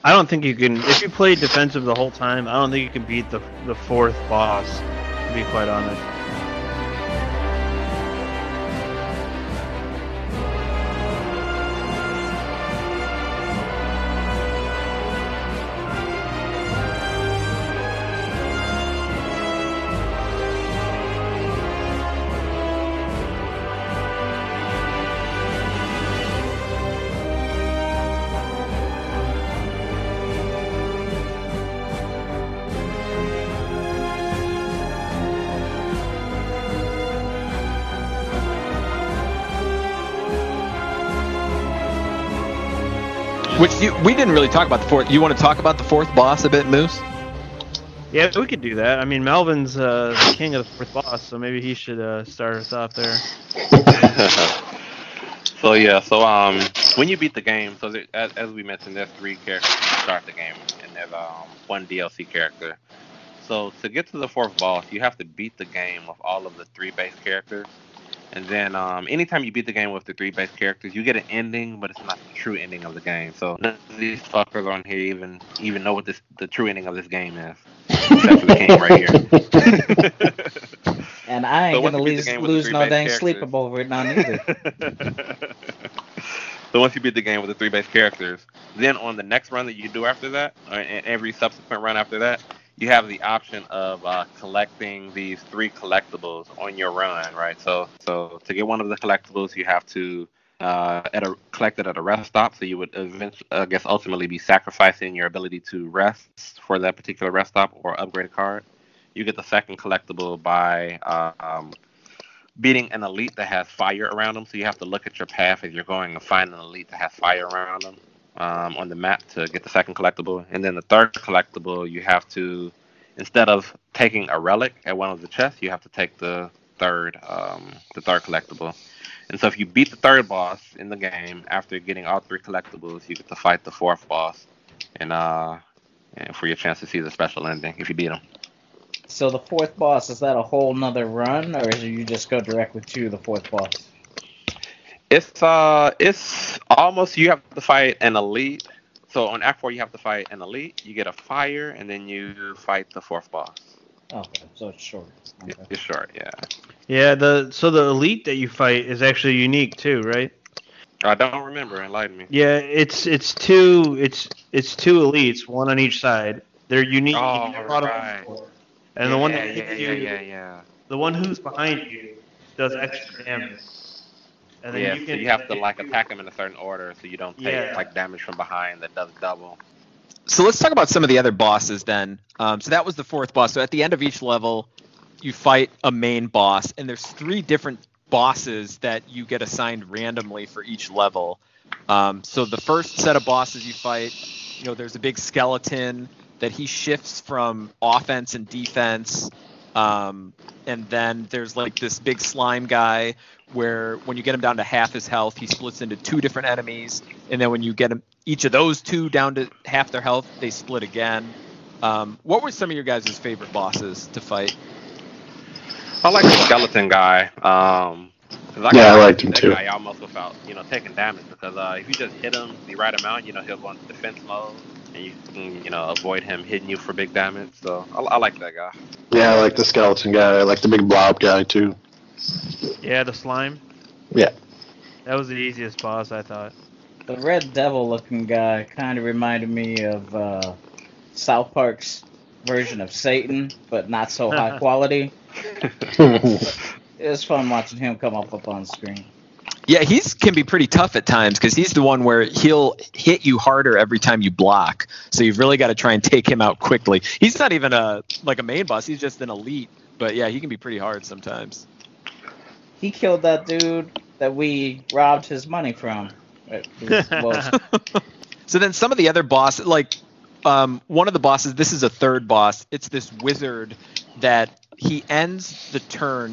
I don't think you can. If you play defensive the whole time, I don't think you can beat the 4th boss, to be quite honest. We didn't really talk about the 4th. You want to talk about the 4th boss a bit, Moose? Yeah, we could do that. I mean, Melvin's the king of the 4th boss, so maybe he should start us off there. So when you beat the game, so as we mentioned, there's 3 characters to start the game, and there's 1 DLC character. So to get to the 4th boss, you have to beat the game with all of the 3 base characters. And then anytime you beat the game with the 3 base characters, you get an ending, but it's not the true ending of the game. So none of these fuckers on here even know what the true ending of this game is. Except for the king right here. And I ain't going to lose no dang sleep over it now neither. So once you beat the game with the 3 base characters, then on the next run that you do after that, and every subsequent run after that, you have the option of collecting these 3 collectibles on your run, right? So to get one of the collectibles, you have to collect it at a rest stop. So you would ultimately be sacrificing your ability to rest for that particular rest stop or upgrade a card. You get the second collectible by beating an elite that has fire around them. So you have to look at your path as you're going and find an elite that has fire around them on the map to get the second collectible. And then the third collectible, you have to, instead of taking a relic at one of the chests, you have to take the third collectible. And so if you beat the 3rd boss in the game after getting all 3 collectibles, you get to fight the 4th boss, and for your chance to see the special ending if you beat him. So the 4th boss, is that a whole nother run, or do you just go directly to the 4th boss? It's almost, you have to fight an elite. So on Act 4 you have to fight an elite, you get a fire, and then you fight the 4th boss. Okay, so it's short. Okay. It's short, yeah. Yeah, the elite that you fight is actually unique too, right? I don't remember. Enlighten me. Yeah, it's 2 elites, one on each side. They're unique. Oh, right. And the one that yeah. The one who's behind you does extra damage. And then so you have to attack them in a certain order so you don't take damage from behind that does double. So let's talk about some of the other bosses then. So that was the 4th boss. So at the end of each level, you fight a main boss, and there's 3 different bosses that you get assigned randomly for each level. So the first set of bosses you fight, there's a big skeleton that he shifts from offense and defense. and then there's like this big slime guy where when you get him down to half his health, he splits into 2 different enemies, and then when you get him each of those 2 down to half their health, they split again. What were some of your guys' favorite bosses to fight? I like the skeleton guy. I liked him too. That guy almost without, taking damage, because if you just hit him the right amount, he'll go into defense mode, and you can, avoid him hitting you for big damage. So I like that guy. Yeah, I like the skeleton guy. I like the big blob guy too. Yeah, the slime. Yeah. That was the easiest boss, I thought. The red devil looking guy kind of reminded me of South Park's version of Satan, but not so high quality. It was fun watching him come up on screen. Yeah, he can be pretty tough at times because he's the one where he'll hit you harder every time you block. So you've really got to try and take him out quickly. He's not even a main boss. He's just an elite. But yeah, he can be pretty hard sometimes. He killed that dude that we robbed his money from. So then some of the other bosses, like one of the bosses, this is a third boss. It's this wizard that he ends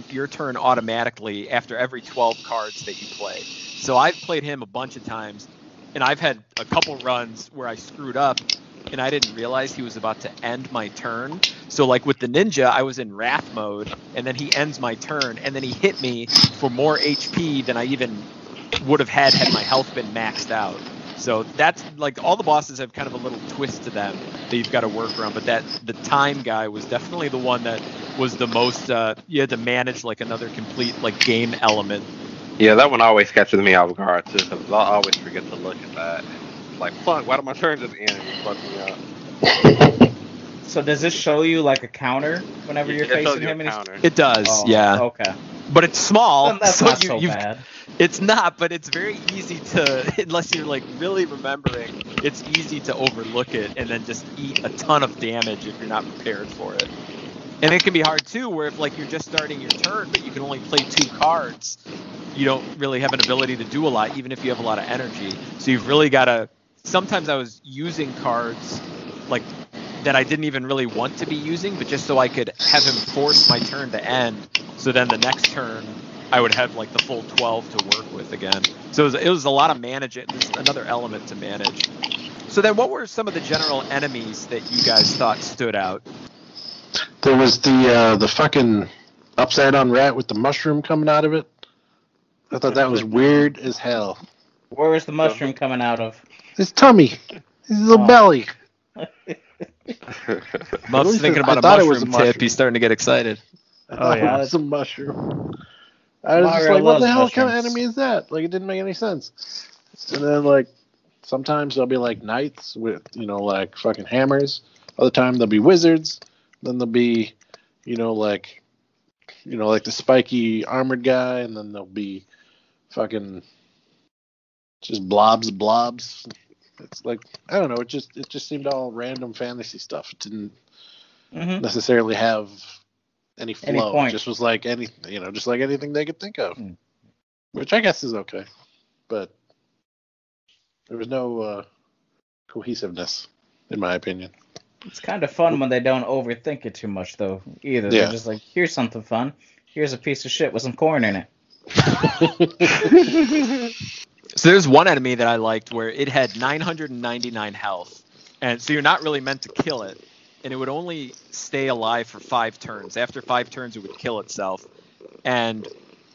your turn automatically after every 12 cards that you play. So I've played him a bunch of times, and I've had a couple runs where I screwed up, and I didn't realize he was about to end my turn. So like with the ninja, I was in wrath mode, and then he ends my turn, and then he hit me for more HP than I even would have had my health been maxed out. So that's like all the bosses have kind of a little twist to them that you've got to work around. But the time guy was definitely the one that was the most. You had to manage like another complete like game element. Yeah, that one always catches me off guard too, because I always forget to look at that. It's like, fuck, why did my turn just end? It fucked me up. So does this show you like a counter whenever you're facing him? It does, oh, yeah. Okay. But it's small. Well, that's so not so bad. It's not, but it's very easy to, unless you're like really remembering, it's easy to overlook it and then just eat a ton of damage if you're not prepared for it. And it can be hard too, where if like you're just starting your turn, but you can only play 2 cards, you don't really have an ability to do a lot, even if you have a lot of energy. So you've really got to. Sometimes I was using cards like that I didn't even really want to be using, but just so I could have him force my turn to end. So then the next turn, I would have like the full 12 to work with again. So it was a lot of managing. There's another element to manage. So then, what were some of the general enemies that you guys thought stood out? There was the fucking upside down rat with the mushroom coming out of it. I thought that was weird as hell. Where was the mushroom coming out of? His tummy. His little belly. Muff's thinking about a mushroom tip. He's starting to get excited. Oh yeah, that's a mushroom. I was just like, what the hell kind of enemy is that? Like, it didn't make any sense. And then like, sometimes there'll be like knights with like fucking hammers. Other time there'll be wizards. Then there'll be, like the spiky armored guy, and then there'll be fucking just blobs. It's like, I don't know. It just seemed all random fantasy stuff. It didn't necessarily have any flow. It just was like just like anything they could think of, which I guess is okay. But there was no cohesiveness, in my opinion. It's kind of fun when they don't overthink it too much, though, either. Yeah. They're just like, here's something fun. Here's a piece of shit with some corn in it. So there's one enemy that I liked where it had 999 health. And so you're not really meant to kill it. And it would only stay alive for 5 turns. After 5 turns, it would kill itself. And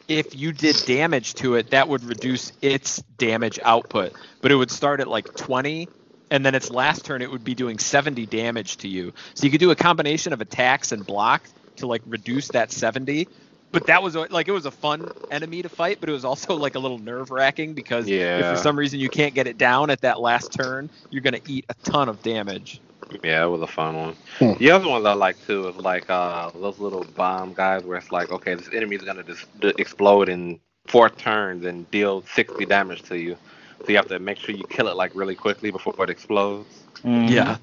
if you did damage to it, that would reduce its damage output. But it would start at like 20. And then its last turn, it would be doing 70 damage to you. So you could do a combination of attacks and block to like reduce that 70. But that was like, it was a fun enemy to fight, but it was also like a little nerve wracking because if for some reason you can't get it down at that last turn, you're going to eat a ton of damage. Yeah, it was a fun one. The other ones I like too is like those little bomb guys where it's like, okay, this enemy is going to just explode in 4 turns and deal 60 damage to you. So you have to make sure you kill it like really quickly before it explodes. Mm-hmm. Yeah.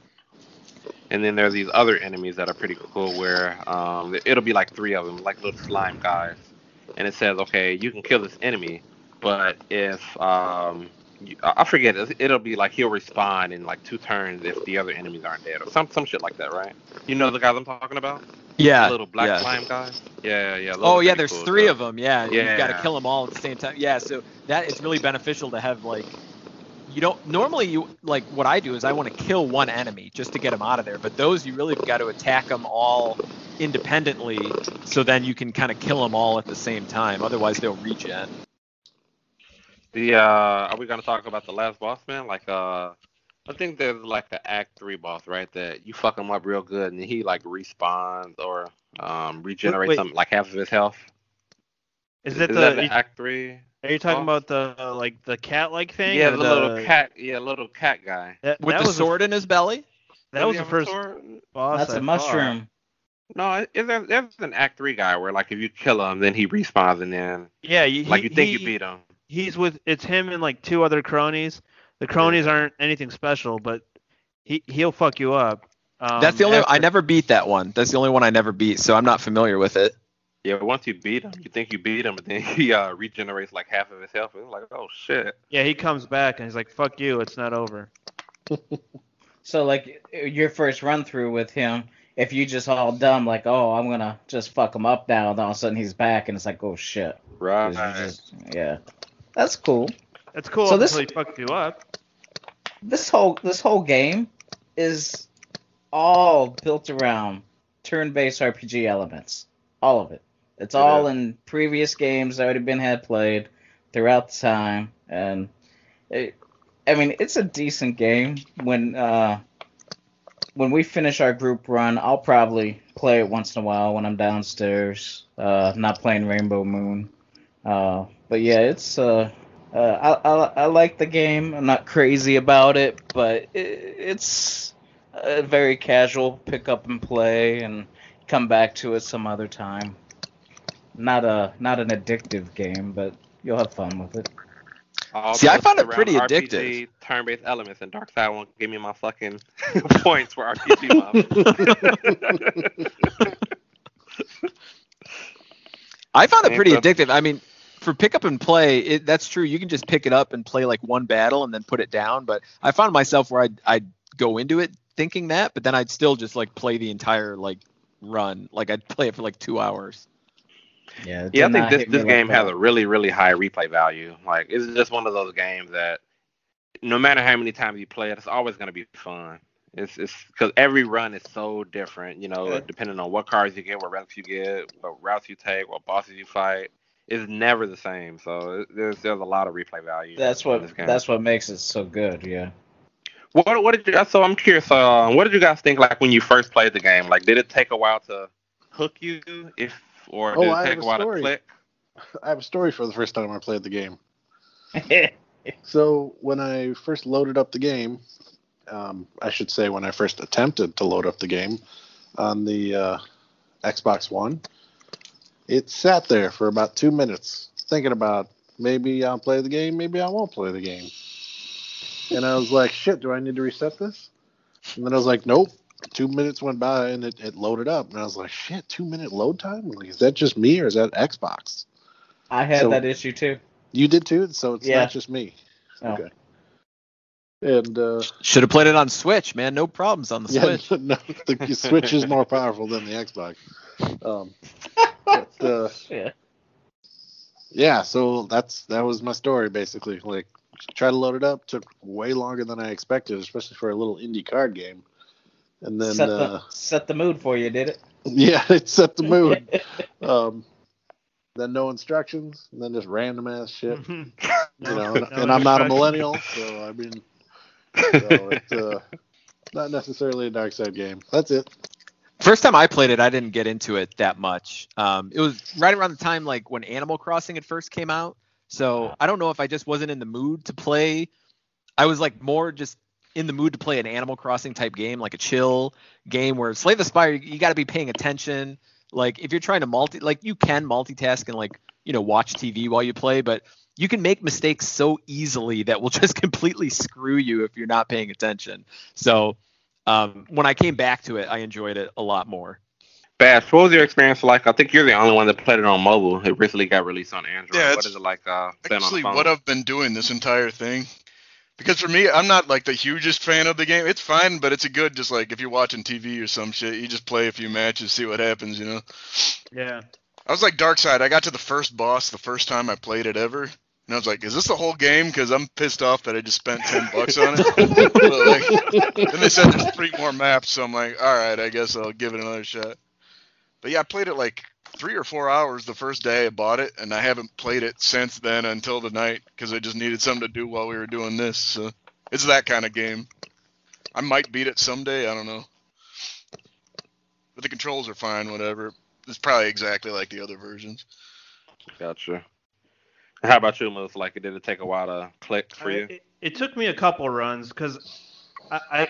And then there's these other enemies that are pretty cool where it'll be like 3 of them, like little slime guys. And it says, okay, you can kill this enemy, but if I forget. It'll be like he'll respawn in like 2 turns if the other enemies aren't dead, or some shit like that, right? You know the guys I'm talking about? The Yeah, little black yeah. slime guys. Yeah. Those Oh are yeah, pretty there's cool 3 too. of them. Yeah, you've got to Yeah. kill them all at the same time. Yeah, so that it's really beneficial to have like you don't normally you like what I do is I want to kill one enemy just to get them out of there, but those you really got to attack them all independently, so then you can kind of kill them all at the same time. Otherwise, they'll regen. Are we gonna talk about the last boss, man? Like I think there's like an Act 3 boss, right? That you fuck him up real good, and he like respawns or regenerates Wait. something like half of his health. Is Is that that the? the Act 3? Are you talking boss? about the like the cat-like thing? Yeah, or the little cat. Yeah, little cat guy. With the was sword in his belly? That Does was he the have a first sword? boss. That's I a mushroom. No, there's an Act 3 guy where like if you kill him, then he respawns, and then Yeah, like you think you beat him. It's him and like 2 other cronies. The cronies aren't anything special, but he'll fuck you up. That's the only I never beat that one. That's the only one I never beat, so I'm not familiar with it. Yeah, once you beat him, you think you beat him, but then he regenerates like half of his health. It's like, oh shit. Yeah, he comes back and he's like, "Fuck you, it's not over." So like your first run through with him, if you just all dumb like, oh, I'm gonna just fuck him up now, then all of a sudden he's back and it's like, oh shit. Right. Yeah, that's cool. That's cool So until he fucks you up. This whole game is all built around turn-based RPG elements. All of it. It's all in previous games that already had played throughout the time, and it's a decent game. When we finish our group run, I'll probably play it once in a while when I'm downstairs, not playing Rainbow Moon. But yeah, it's I like the game. I'm not crazy about it, but it's a very casual pick up and play, and come back to it some other time. Not an addictive game, but you'll have fun with it. See, I found it pretty RPG, addictive. Turn-based elements, and Darkside won't give me my fucking points for RPG mob. I found it pretty addictive. I mean, for pick up and play, that's true. You can just pick it up and play like one battle and then put it down. But I found myself where I'd go into it thinking that, but then I'd still just like play the entire like run. Like I'd play it for like 2 hours. Yeah, I think this game has a really, really high replay value. Like, it's just one of those games that no matter how many times you play it, it's always going to be fun. It's because every run is so different, depending on what cards you get, what relics you get, what routes you take, what bosses you fight. It's never the same. So there's a lot of replay value. That's what makes it so good. Yeah. What did you? So I'm curious. What did you guys think like when you first played the game? Like, did it take a while to hook you? Or did it take a while to click? I have a story for the first time I played the game. So when I first loaded up the game, I should say when I first attempted to load up the game on the Xbox One, it sat there for about 2 minutes thinking about maybe I'll play the game, maybe I won't play the game. And I was like, shit, do I need to reset this? And then I was like, nope. 2 minutes went by and it loaded up. And I was like, shit, 2 minute load time? Like, is that just me or is that Xbox? I had that issue too. You did too? So it's not just me. No. Okay. And should have played it on Switch, man. No problems on the Switch. No, the Switch is more powerful than the Xbox. Yeah, so that was my story basically. Like, try to load it up, took way longer than I expected, especially for a little indie card game. And then set the mood for you, did it? Yeah, it set the mood. Then no instructions, and then just random ass shit. And I'm not a millennial, so I mean, it's not necessarily a dark side game. That's it. First time I played it, I didn't get into it that much. It was right around the time like when Animal Crossing had first came out. So I don't know if I just wasn't in the mood to play. I was like more just in the mood to play an Animal Crossing type game, like a chill game where Slay the Spire, you got to be paying attention. Like if you're trying to you can multitask and watch TV while you play, but you can make mistakes so easily that will just completely screw you if you're not paying attention. So when I came back to it, I enjoyed it a lot more. Bash, what was your experience like? I think you're the only one that played it on mobile. It recently got released on Android. Yeah, what is it like? Actually, what I've been doing this entire thing Because for me, I'm not like the hugest fan of the game. It's fine, but it's a good just like if you're watching TV or some shit, you just play a few matches, see what happens, you know. Yeah. I was like Darkside. I got to the first boss the first time I played it ever, and I was like, "Is this the whole game?" Because I'm pissed off that I just spent $10 on it. But, like, then they said there's 3 more maps, so I'm like, "All right, I guess I'll give it another shot." But yeah, I played it like 3 or 4 hours the first day I bought it, and I haven't played it since then until the night because I just needed something to do while we were doing this. So it's that kind of game. I might beat it someday. I don't know. But the controls are fine. Whatever. It's probably exactly like the other versions. Gotcha. How about you, Moose? Like, did it take a while to click for you? It took me a couple runs because I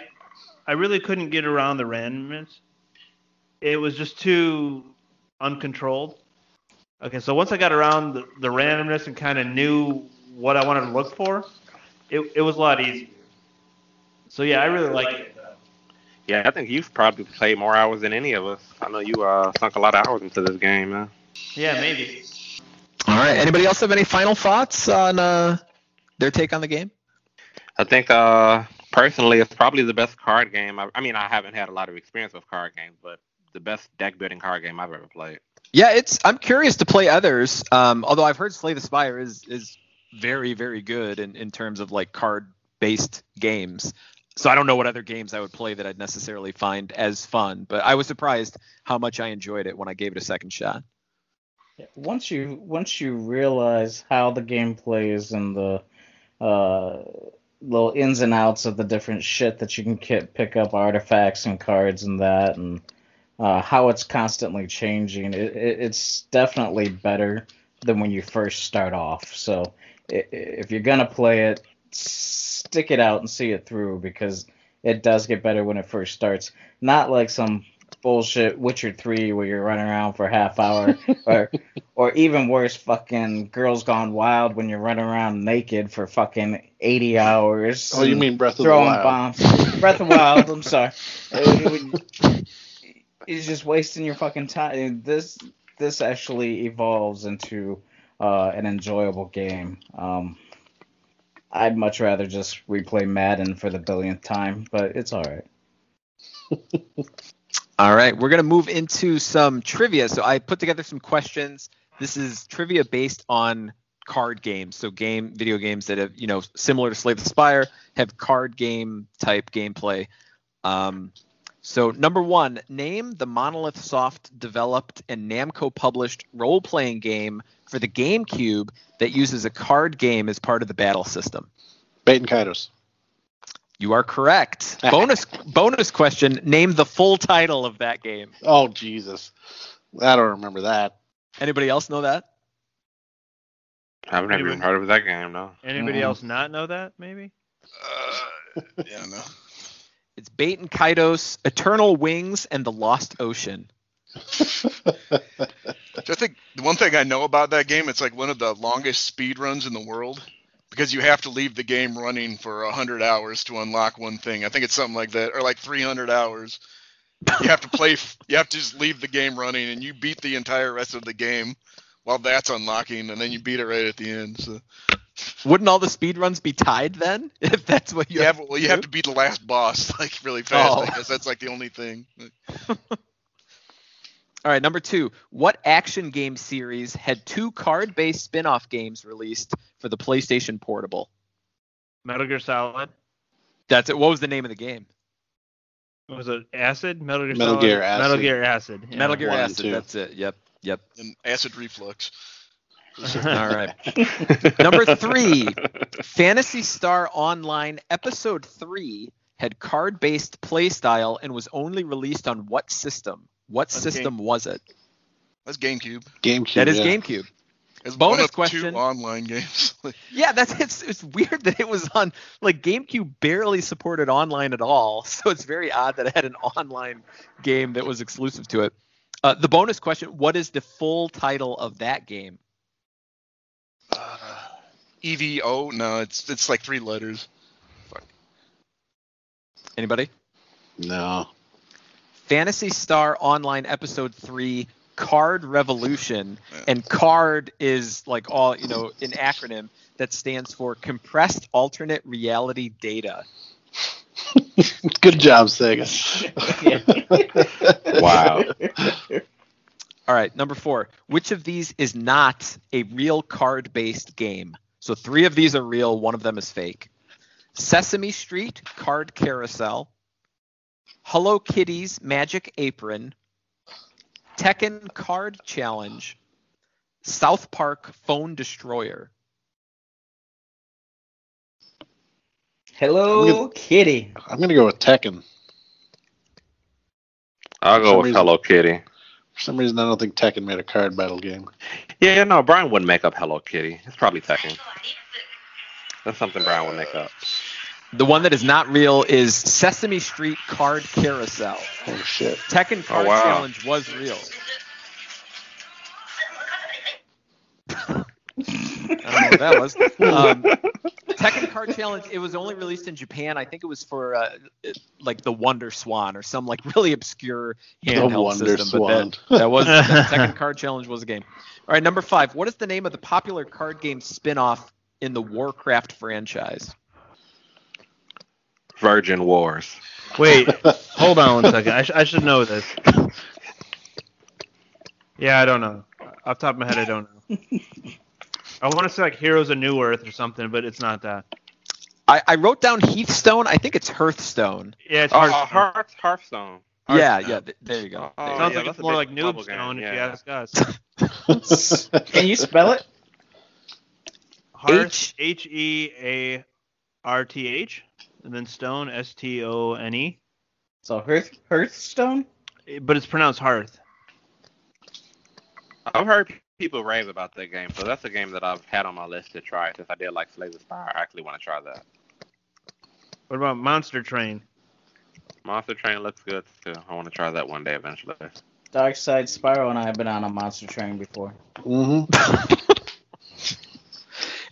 really couldn't get around the randomness. It was just too uncontrolled. Okay, so once I got around the randomness and kind of knew what I wanted to look for, it was a lot easier. So yeah, I really like it. Yeah, I think you've probably played more hours than any of us. I know you sunk a lot of hours into this game, man. Yeah, maybe. All right. Anybody else have any final thoughts on their take on the game? I think personally, it's probably the best card game. I mean, I haven't had a lot of experience with card games, but the best deck building card game I've ever played. Yeah, I'm curious to play others. Although I've heard Slay the Spire is very, very good in terms of like card-based games. So I don't know what other games I would play that I'd necessarily find as fun, but I was surprised how much I enjoyed it when I gave it a second shot. Once you realize how the game plays and the little ins and outs of the different shit that you can pick up, artifacts and cards and that, and how it's constantly changing, it's definitely better than when you first start off. So if you're gonna play it, stick it out and see it through, because it does get better when it first starts. Not like some bullshit Witcher 3 where you're running around for a half hour, or even worse, fucking Girls Gone Wild when you're running around naked for fucking 80 hours. Oh, you mean Breath of the throwing Wild? bombs. Breath of Wild. I'm sorry. It's just wasting your fucking time. This actually evolves into an enjoyable game. I'd much rather just replay Madden for the billionth time, but it's all right. All right, we're going to move into some trivia. So I put together some questions. This is trivia based on card games. So video games that have, similar to Slay the Spire, have card game type gameplay. So number 1, name the Monolith Soft developed and Namco published role-playing game for the GameCube that uses a card game as part of the battle system. Bait and Kaitos. You are correct. Bonus question, name the full title of that game. Oh, Jesus. I don't remember that. Anybody else know that? I've never even heard of that game, no. Anybody else not know that, maybe? Yeah, no. It's Bait and Kaitos, Eternal Wings, and The Lost Ocean. So I think the one thing I know about that game, it's like one of the longest speed runs in the world, because you have to leave the game running for 100 hours to unlock one thing. I think it's something like that, or like 300 hours. You have to just leave the game running, and you beat the entire rest of the game while that's unlocking, and then you beat it right at the end. So. Wouldn't all the speed runs be tied then? If that's what you have to do? You have to beat the last boss like really fast. Oh. I guess that's like the only thing. All right, number 2. What action game series had 2 card-based spin-off games released for the PlayStation Portable? Metal Gear Solid. That's it. What was the name of the game? Was it Acid? Metal Gear Acid. Metal Gear Acid. Yeah. Metal Gear 1 and Acid. 2. That's it. Yep. And acid reflux. All right. Number 3. Phantasy Star Online Episode 3 had card-based playstyle and was only released on what system? What system was it? That's GameCube. That is GameCube. It's Bonus one of question. 2 online games. Yeah, it's weird that it was on, like, GameCube barely supported online at all, so it's very odd that it had an online game that was exclusive to it. The bonus question, what is the full title of that game? EVO? No, it's like 3 letters. Fuck. Anybody? No. Phantasy Star Online Episode 3 Card Revolution, and CARD is like all, an acronym that stands for Compressed Alternate Reality Data. Good job, Sega. Wow. All right, number 4. Which of these is not a real card-based game? So 3 of these are real, 1 of them is fake. Sesame Street Card Carousel, Hello Kitty's Magic Apron, Tekken Card Challenge, South Park Phone Destroyer. Hello Kitty. I'm gonna go with Tekken. I'll go with Hello Kitty. For some reason, I don't think Tekken made a card battle game. Yeah, no, Brian wouldn't make up Hello Kitty. It's probably Tekken. That's something Brian would make up. The one that is not real is Sesame Street Card Carousel. Oh shit! Tekken Card Challenge was real. I don't know what that was. Tekken Card Challenge, it was only released in Japan. I think it was for like the Wonder Swan or some like really obscure handheld system. But that was Tekken Card Challenge was a game. All right, number 5. What is the name of the popular card game spin-off in the Warcraft franchise? Virgin Wars. Wait, hold on 1 second. I should know this. Yeah, I don't know. Off the top of my head, I don't know. I want to say like Heroes of New Earth or something, but it's not that. I wrote down Hearthstone. I think it's Hearthstone. Yeah, it's Hearthstone. Hearthstone. Yeah, there you go. Sounds like it's more like Noobstone if you ask us. Can you spell it? Hearth, Hearth, and then Stone, Stone. So Hearthstone? But it's pronounced Hearth. I've heard people rave about that game, so that's a game that I've had on my list to try. Since I did like Slay the Spire, I actually want to try that. What about Monster Train? Monster Train looks good too. I want to try that one day eventually. Dark Side Spyro and I have been on a Monster Train before. Mm-hmm.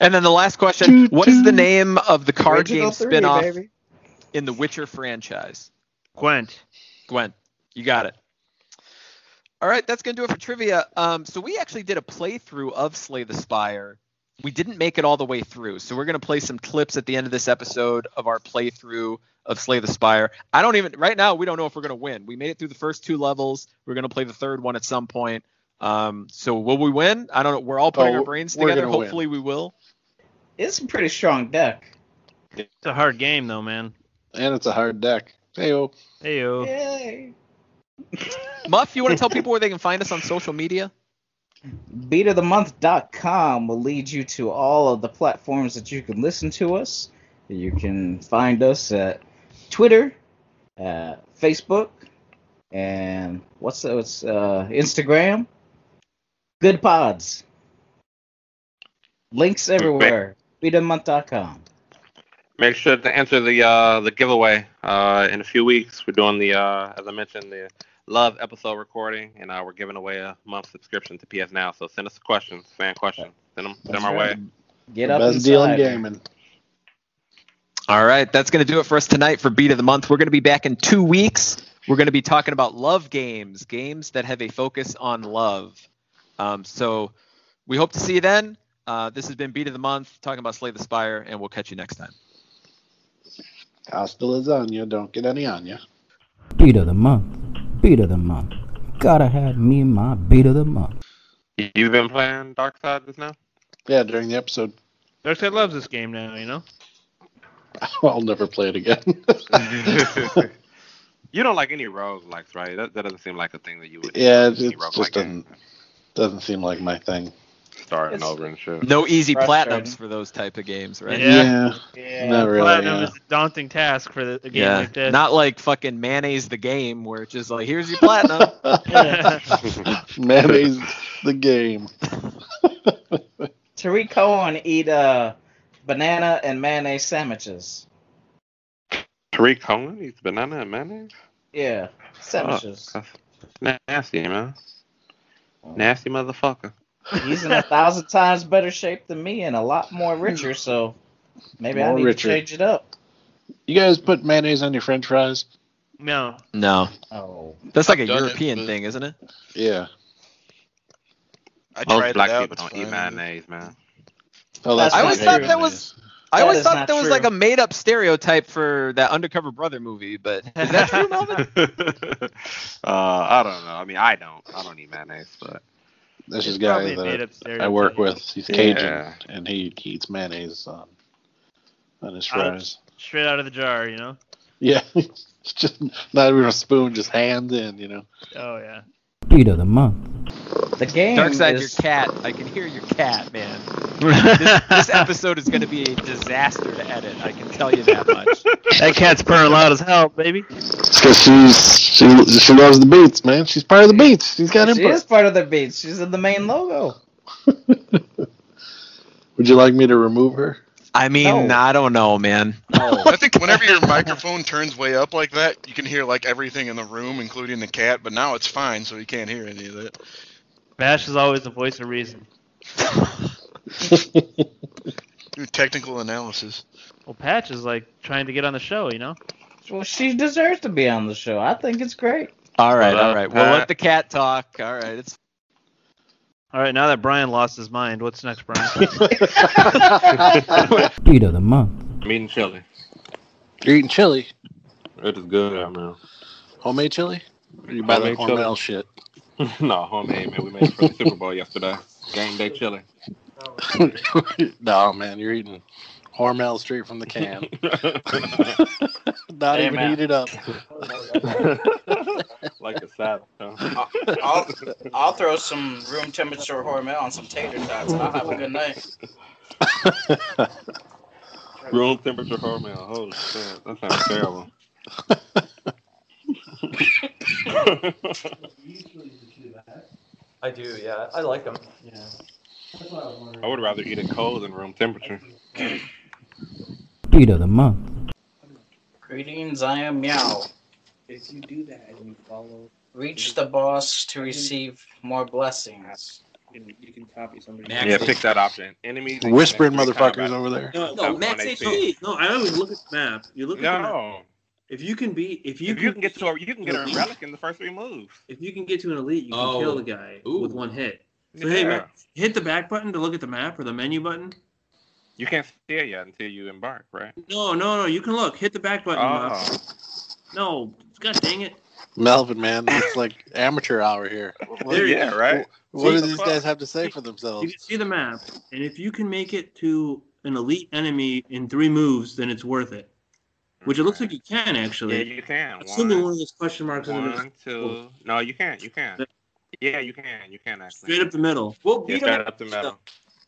And then the last question, what is the name of the card Original game 3, spin-off baby. in the Witcher franchise? Gwent. You got it. All right, that's going to do it for trivia. So we actually did a playthrough of Slay the Spire. We didn't make it all the way through, so we're going to play some clips at the end of this episode of our playthrough of Slay the Spire. Right now, we don't know if we're going to win. We made it through the first 2 levels. We're going to play the 3rd one at some point. So will we win? I don't know. We're all putting our brains together. Hopefully we will. It's a pretty strong deck. It's a hard game, though, man. And it's a hard deck. Heyo. Heyo. Yay. Muff, you want to tell people where they can find us on social media? Beatofthemonth.com will lead you to all of the platforms that you can listen to us. You can find us at Twitter, Facebook, and Instagram. Good pods. Links everywhere. Beatofthemonth.com. Make sure to enter the giveaway in a few weeks. We're doing as I mentioned, the Love episode recording, and we're giving away a month subscription to PS Now. So send us questions, fan questions. Send them our way. Get up Best deal in inside. gaming. All right, that's going to do it for us tonight for Beat of the Month. We're going to be back in 2 weeks. We're going to be talking about love games that have a focus on love. So we hope to see you then. This has been Beat of the Month, talking about Slay the Spire, and we'll catch you next time. Hasta lasagna, don't get any on ya. Beat of the month. Beat of the month. Gotta have me my beat of the month. You've been playing Dark Side just now? Yeah, during the episode. Darkseid loves this game now, you know? I'll never play it again. You don't like any roguelikes, right? That doesn't seem like a thing that you would. Yeah, it any just roguelike doesn't seem like my thing. starting over and shit. No easy Frustrating. platinums for those type of games, right? Yeah. Not really. Platinum Yeah. is a daunting task for a game like this. Not like fucking Mayonnaise the game where it's just like, here's your platinum. Mayonnaise the game. Tariq Cohen eat banana and mayonnaise sandwiches. Tariq Cohen eats banana and mayonnaise? Yeah, sandwiches. Oh, that's nasty, man. Nasty motherfucker. He's in 1,000 times better shape than me and a lot more richer, so maybe I More need richer. to change it up. You guys put mayonnaise on your French fries? No. No. Oh. That's like a I've done it, European but- thing, isn't it? Yeah. I Most tried black it out. people It's don't eat fine. mayonnaise, man. Oh, That's I not always true. thought that was. I That always is thought not that was true. like a made-up stereotype for that Undercover Brother movie, but is that true, Melvin? I don't know. I mean, I don't eat mayonnaise, but This It's is a guy probably a made-up that I work stereotype. with. He's Cajun, Yeah. and he eats mayonnaise on his Out- fries. Straight out of the jar, you know? Yeah, it's just not even a spoon, just hands in, you know. Oh, yeah. Beat of the month. The game Darkside, is your cat. I can hear your cat, man. This episode is going to be a disaster to edit. I can tell you that much. That cat's purring loud as hell, baby. It's because she loves the beats, man. She's part of the beats. She's got She input. is part of the beats. She's in the main logo. Would you like me to remove her? I mean, No. I don't know, man. I think whenever your microphone turns way up like that, you can hear like everything in the room, including the cat. But now it's fine, so you can't hear any of that. Bash is always the voice of reason. Do technical analysis. Well, Patch is like trying to get on the show, you know? Well, she deserves to be on the show. I think it's great. All right, What all up, right. We'll Pat? let the cat talk. All right, it's All right, now that Brian lost his mind, what's next, Brian? Beat of the month. I'm eating chili. You're eating chili. It is good, man. Homemade chili? Or you buy the Homemade chili. Hormel shit? No, homemade, man. We made it for the Super Bowl yesterday. Game day chili. No, man, you're eating Hormel straight from the can. Not Hey, even man. heated up. Like a salad. Huh? I'll throw some room temperature Hormel on some tater tots, and I'll have a good night. Room temperature Hormel. Holy shit. That sounds terrible. I do, yeah. I like them. Yeah. I would rather eat it cold than room temperature. Beat of the month. Greetings, I am Meow. If you do that and you follow, Reach the boss to receive more blessings. you can copy somebody. Max Yeah, HP. pick that option. Enemies. Whispering next to motherfuckers combat. over there. No, No, Have max 1 HP. no, I always look at the map. You look at the map. No. If you can be, If you can get to a, you can get a elite. relic in the first 3 moves. If you can get to an elite, you can Oh. kill the guy Ooh. with one hit. So Yeah. hey, man, hit the back button to look at the map or the menu button. You can't see it yet until you embark, right? No, you can look. Hit the back button. Bob. Oh. No, god dang it. Melvin, man, it's like amateur hour here. There you Yeah, go. right? What do the these fuck? guys have to say for You themselves? can see the map, and if you can make it to an elite enemy in 3 moves, then it's worth it. Which it looks like you can Yeah, actually. you can. Assuming one of those question marks is in the 1, 2. No, you can't. You can. Yeah, you can. You can actually. straight up the middle. We'll Yeah, beat straight him up the middle.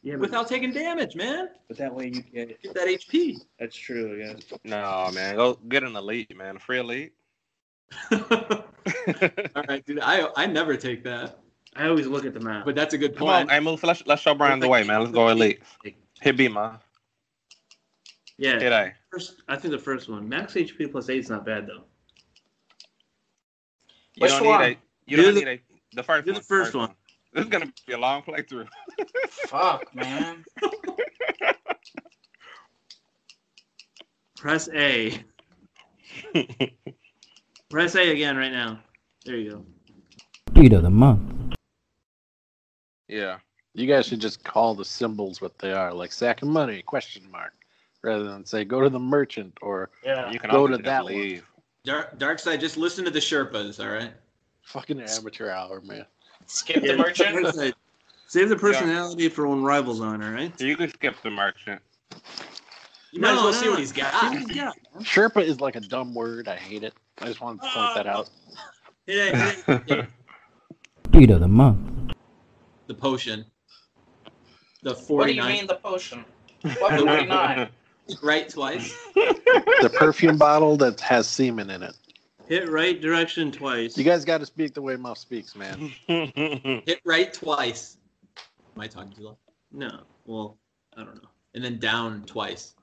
Yeah, but without taking damage, man. that way you get. Get that HP. That's true. Yeah. No, man. Go get an elite, man. A free elite. All right, dude. I never take that, I always look at the map. but that's a good Come on, point. hey, Moose. Let's show Brian the way, man. Let's go elite. Hit B, man. Yeah. Hit A. I think the first one. Max HP plus 8 is not bad though. You Which don't one? need a. You Do don't the- need a. The first do one. the first one. This is gonna be a long playthrough. Fuck, man. Press A. Press A again right now. There you go. Beat of the month. Yeah. You guys should just call the symbols what they are, like sack of money, question mark, rather than say go to the merchant or Yeah. You can Go also to just that one. leave. Dark side, just listen to the Sherpas, all right? fucking amateur hour, man. Skip the merchant. That's it. Save the personality for when rivals on, all right? You can skip the merchant. You might as No, well no, see no. what he's got. See what he's got, man. Sherpa is like a dumb word. I hate it. I just wanted to point that out. Hit it. Beat of the month. The potion. The What do 49. you mean the potion? What 49? Right twice. The perfume bottle that has semen in it. Hit right direction twice. You guys got to speak the way Muff speaks, man. Hit right twice. Am I talking too loud? No. Well, I don't know. And then down twice.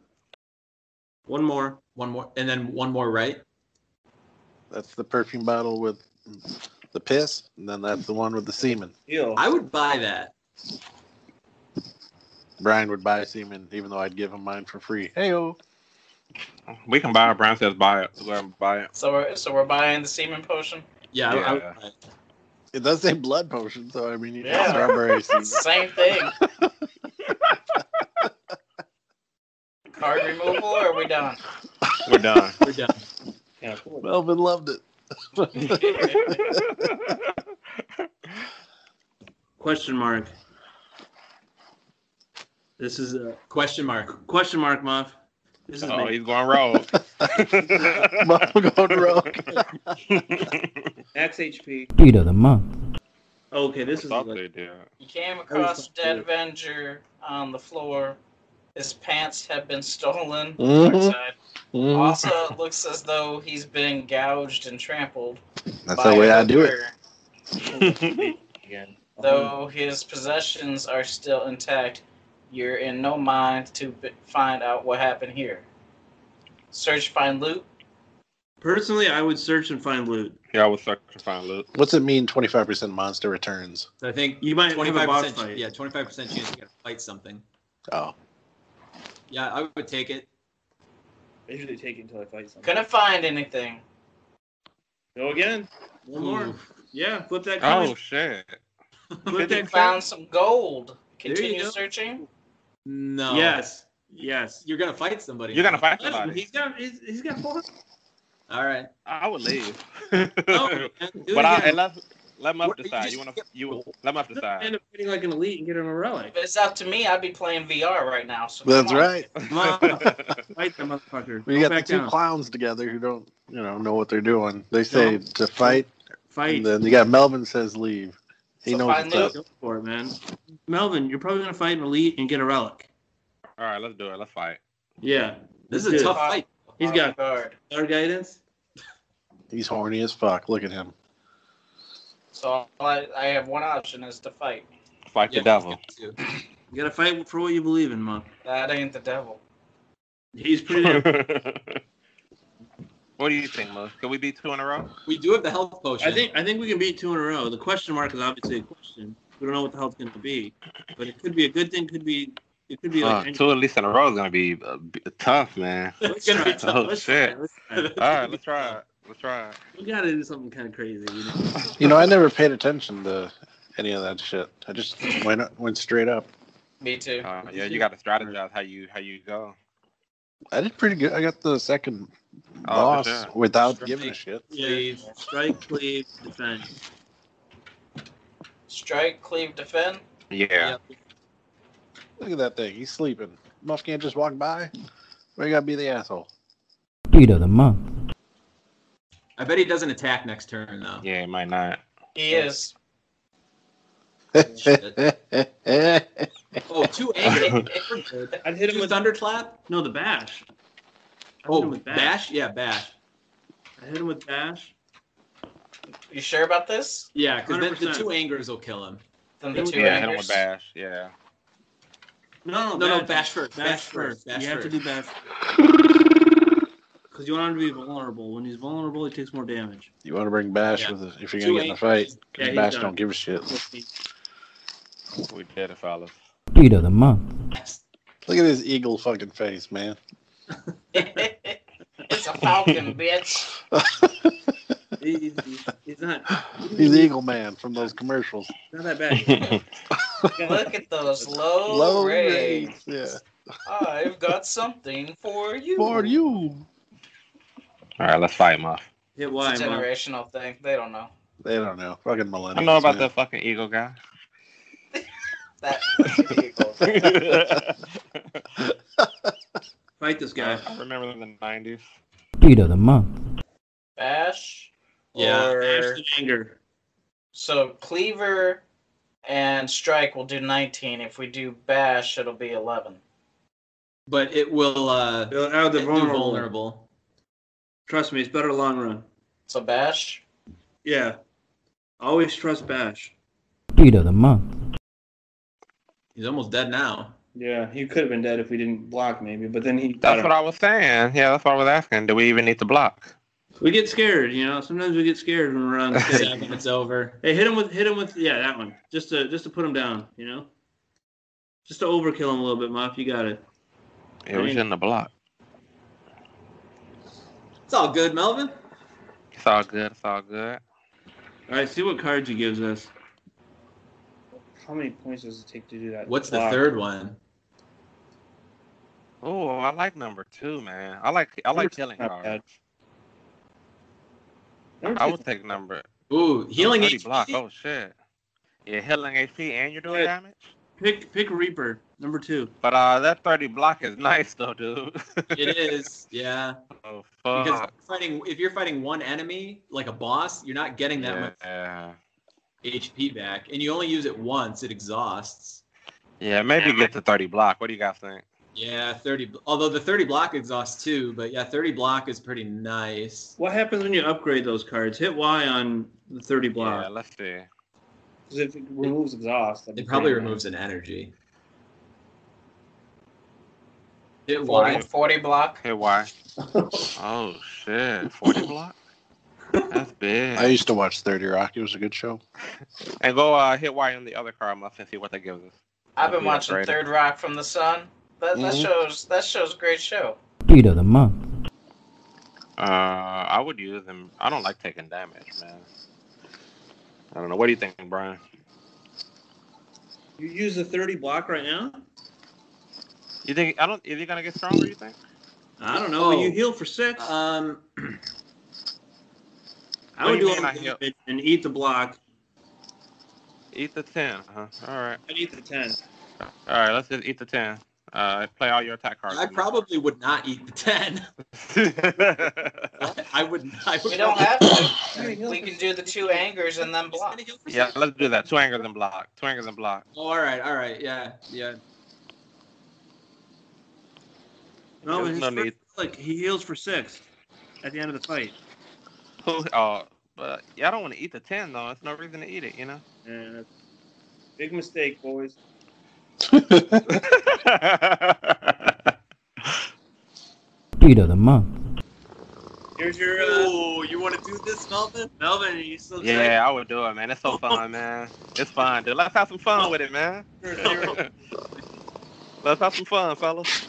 One more. One more, and then one more right. That's the perfume bottle with the piss, and then that's the one with the semen. I would buy that. Brian would buy semen, even though I'd give him mine for free. Heyo. We can buy it. Brian says buy it. Go ahead and buy it. So we're buying the semen potion. Yeah, I would Yeah. buy it. It does say blood potion, so I mean, you Yeah. got strawberry seeds. Same thing. Card removal, or are we done? We're done. We're done. Yeah, cool. Melvin loved it. Question mark. This is a Question mark. question mark, Muff. This is Oh, me. he's going rogue. Melvin going rogue. Max HP. Beat of the month. Okay, this is Thought like, they did. You came across a dead Avenger on the floor. His pants have been stolen. Mhm. Darkseid. Mhm. Also, it looks as though he's been gouged and trampled. That's by the way a I do it. hooker. Again. Though his possessions are still intact, you're in no mind to find out what happened here. Search, find loot. personally, I would search and find loot. Yeah, I was searching to find loot. What's it mean? 25% monster returns. So I think You might have a boss 25%. fight. Yeah, 25% chance you gotta fight something. Oh, Yeah, I would take it. I usually take it until I fight something. Couldn't find anything. Go again. One more. Oof. Yeah, flip that coin. Oh shit! Flip that coin. Found some gold. There you Continue go. searching. No. Yes. Yes. You're gonna fight somebody. You're gonna fight Listen, somebody. he's got 400. All right. I would leave. No, man, do it But again. let Muff What, you decide. just You wanna skip let Muff End decide. up getting like an elite and get him a relic. If it's up to me, I'd be playing VR right now. So that's come on. right. Fight the motherfucker. We Go got the back two down. clowns together who don't, know what they're doing. They say No. to fight, Fight. and then you got Melvin says leave. He So knows find what's loot. up. Go for it, man. Melvin, you're probably gonna fight an elite and get a relic. All right, let's do it. Let's fight. Yeah. This Let's is a do tough it. fight. He's got guard. our guidance. He's horny as fuck. Look at him. So I have one option is to fight. Fight Yeah, the devil. too. You gotta fight for what you believe in, Monk. That ain't the devil. He's pretty damn. What do you think, Muff? Can we beat 2 in a row? We do have the health potion. I think we can beat 2 in a row. The question mark is obviously a question. We don't know what the hell's gonna be, but it could be a good thing. It could be like 2 at least in a row is gonna be tough, man. It's gonna be tough. Oh Let's try shit! it. Let's try it. All right, let's try it. Let's try it. We gotta do something kind of crazy. You know? I never paid attention to any of that shit. I just went straight up. Me too. Yeah, you got to strategize how you go. I did pretty good. I got the second Oh, boss for sure. without giving a shit. Yeah. Strike, cleave, defend. Strike, cleave, defend. Yeah. Look at that thing. He's sleeping. Muff can't just walk by. Why you gotta be the asshole? Beat of the month. I bet he doesn't attack next turn though. Yeah, it might not. He is. Oh, 2 anger. I'd hit him Two with thunderclap. no the bash. I hit Oh, him with bash. Yeah, bash. I hit him with bash. You sure about this? Yeah, because then the 100%. 2 angers will kill him. Then the two Yeah, hit him angers. with bash. Yeah. No, No, bash first. Bash first. Bash You have to first. do bash. Because you want him to be vulnerable. When he's vulnerable, he takes more damage. You want to bring Bash Yeah. with it if you're Two gonna get in a fight. angels. Because Yeah, he's Bash done. don't give a shit. We did it, fellas. Beat of the month. Look at his eagle fucking face, man. It's a falcon, bitch. He's not. He's Eagle Man from those commercials. Not that bad. Look at those low, rates. Yeah. I've got something for you. For you. All right, let's fight, Muff. Hit Y, It's a Monk. generational thing. They don't know. They don't know. Fucking millennials. I know about man. that fucking eagle guy. That Fight this guy. I remember in the 90s. Beat of the month. Bash. Yeah. Or, Bash the anger. so cleaver and strike will do 19. If we do bash, it'll be 11. But it will They're out the do vulnerable. vulnerable. Trust me, it's better long run. So bash. Yeah. Always trust Bash. Beat of the month. He's almost dead now. Yeah, he could have been dead if we didn't block, maybe. But then he. That's what I was saying. Yeah, that's what I was asking. Do we even need to block? We get scared, you know. Sometimes we get scared when we're on the stage. 7, it's over. Hey, hit him with yeah, that one. Just to put him down, you know. Just to overkill him a little bit, Mop. You got it. Yeah, we shouldn't have blocked. It's all good, Melvin. It's all good. It's all good. All right, see what cards he gives us. How many points does it take to do that? What's the Block. third one? Oh, I like number 2, man. I like killing not cards. bad. Number I two- would take number. Ooh, healing 30 HP. block. Oh shit. Yeah, healing HP and you're doing Yeah. damage. Pick Reaper, number 2. But that 30 block is nice though, dude. It is, yeah. Oh Because fuck. if you're fighting one enemy, like a boss, you're not getting that much Yeah. HP back, and you only use it once. It exhausts. Yeah, maybe get to 30 block. What do you guys think? Yeah, 30. Although the 30 block exhausts too, but yeah, 30 block is pretty nice. What happens when you upgrade those cards? Hit Y on the 30 block. Yeah, let's see. Because if it removes exhaust, that'd be It probably pretty removes an energy. Hit 40, Y. 40 block. Hey, why? Oh shit, 40 block. That's big. I used to watch 30 Rock. It was a good show. And go hit Y on the other card, Muff, and see what that gives us. I've been Yeah, watching great. Third Rock from the Sun. That show's a great show. Beat of the month. I would use them. I don't like taking damage, man. I don't know. What do you think, Brian? You use the 30 block right now? You think is he gonna get stronger? You think? I don't know. You heal for 6. I What would do you do mean all I the heal? damage and eat the block. Eat the 10, huh? All right. I'd eat the 10. All right. Let's just eat the 10. Play all your attack cards. I probably would not eat the 10. I wouldn't. We don't have to. We can do the 2 angers and then block. Yeah, let's do that. 2 angers and block. 2 angers and block. Oh, all right, yeah. No, There's his no first, need. like he heals for 6 at the end of the fight. But yeah, I don't want to eat the 10 though. There's no reason to eat it, you know. Yeah, big mistake, boys. Beat of the month. Here's your. Oh, you want to do this, Melvin? Melvin, are you still? Yeah, I would do it, man. It's so fun, man. It's fun, dude. Let's have some fun with it, man. Let's have some fun, fellas.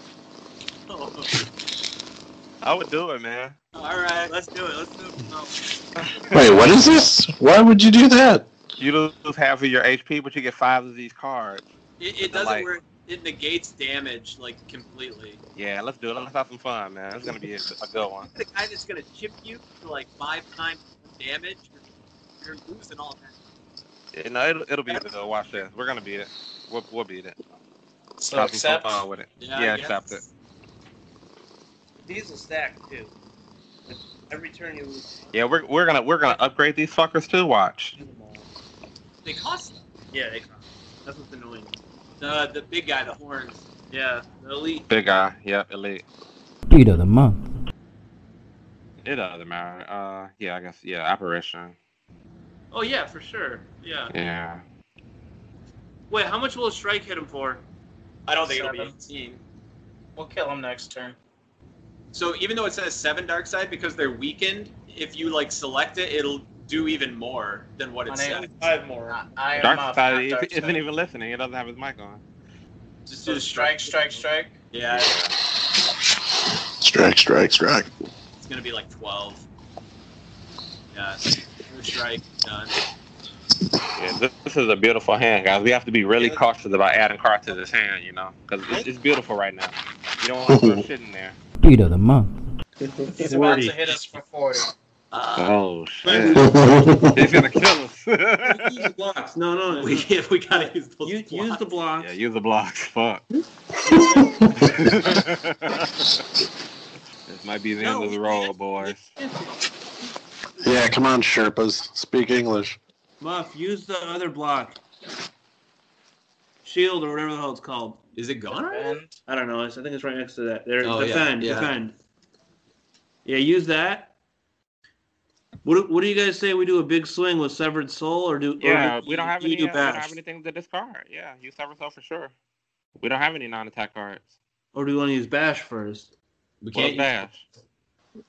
I would do it, man. All right. Let's do it. Let's do it. Wait, what is this? Why would you do that? You lose half of your HP, but you get 5 of these cards. It doesn't Like- work. It negates damage like completely. Yeah, let's do it. Let's have some fun, man. It's gonna be a good one. The guy that's gonna chip you for like 5 times damage, you're losing all that. Yeah, no, it'll be good. Watch this. We're gonna beat it. We'll beat it. So Have some accept. fun with it. Yeah, Yeah, I guess. accept it. These will stack too. Every turn you lose. Yeah, we're gonna upgrade these fuckers too. Watch. They cost. Yeah, they cost. That's what's annoying. The big guy, the horns. Yeah, the elite. Big guy. Yep, elite. Beat of the month. It doesn't matter. Yeah, I guess. Yeah, apparition. Oh yeah, for sure. Yeah. Yeah. Wait, how much will a strike hit him for? I don't think it'll be 7. 18. We'll kill him next turn. So even though it says 7 dark side, because they're weakened, if you like select it, it'll do even more than what it My name- says. 5 more. I am Dark up. side not dark isn't side. even listening. He doesn't have his mic on. Just So do strike. Yeah, Strike, strike, strike. it's gonna be like 12. Yeah, strike done. Yeah, this is a beautiful hand, guys. We have to be really cautious about adding cards to this hand, you know, because it's beautiful right now. You don't want to throw shit in there. Beat of the month. He's about to hit us for 40. Oh shit! He's gonna kill us. Use the blocks. No. We gotta use those Use the blocks. Yeah, use the blocks. Fuck. This might be the end of the road, boys. Yeah, come on, Sherpas. Speak English. Muff, use the other block. Shield or whatever the hell it's called. Is it gone already? And I don't know. I think it's right next to that. There, Oh, yeah, defend, yeah. defend. Yeah, use that. What do you guys say? We do a big swing with Severed Soul, or do? Yeah, or we don't have you any. do We don't bash? have anything to discard. Yeah, use Sever Soul for sure. We don't have any non-attack cards. Or do we want to use bash first? We Well, can't. bash.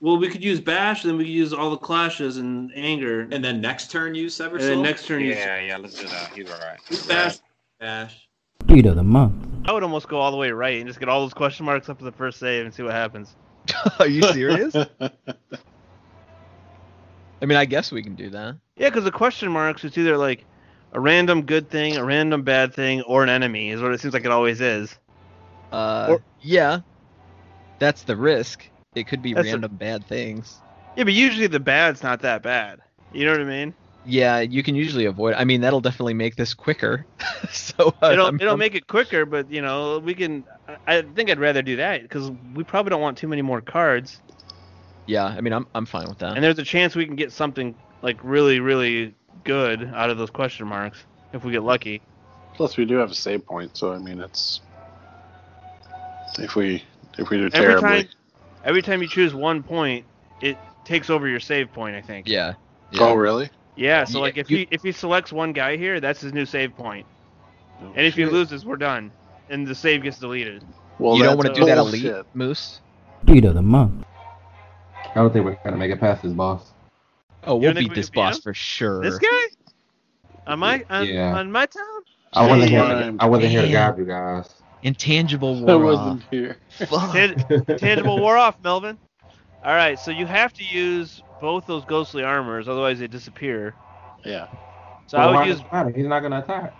Well, we could use bash, then we could use all the clashes and anger, And then next turn use Sever and Soul. then next turn use Yeah, let's do that. He's alright. bash. Bash. Beat of the month. I would almost go all the way right and just get all those question marks up to the first save and see what happens. Are you serious? I mean, I guess we can do that. Yeah, because the question marks, it's either like a random good thing, a random bad thing, or an enemy, is what it seems like it always is. Yeah, that's the risk. It could be That's random bad things. Yeah, but usually the bad's not that bad. You know what I mean? Yeah, you can usually avoid. I mean, that'll definitely make this quicker. So It'll make it quicker, but you know we can. I think I'd rather do that because we probably don't want too many more cards. Yeah, I mean, I'm fine with that. And there's a chance we can get something like really, really good out of those question marks if we get lucky. Plus, we do have a save point, so I mean, it's if we do terribly. Every time you choose 1 point, it takes over your save point. I think. Yeah. Oh, really? Yeah. So like if he selects one guy here, that's his new save point. Oh, And if he loses, we're done, and the save gets deleted. Well, you don't want to do that bullshit. elite, Moose? Beat of the month. I don't think we're gonna make it past this boss. Oh, You we'll don't think beat we this can beat boss him? for sure. This guy? On my town? I wasn't here. Damn. I wasn't here to guide you guys. Intangible I war wasn't off. here. Fuck. Tangible wore off, Melvin. All right, so you have to use both those ghostly armors, otherwise they disappear. Yeah. So I would why use. does it matter? He's not gonna attack.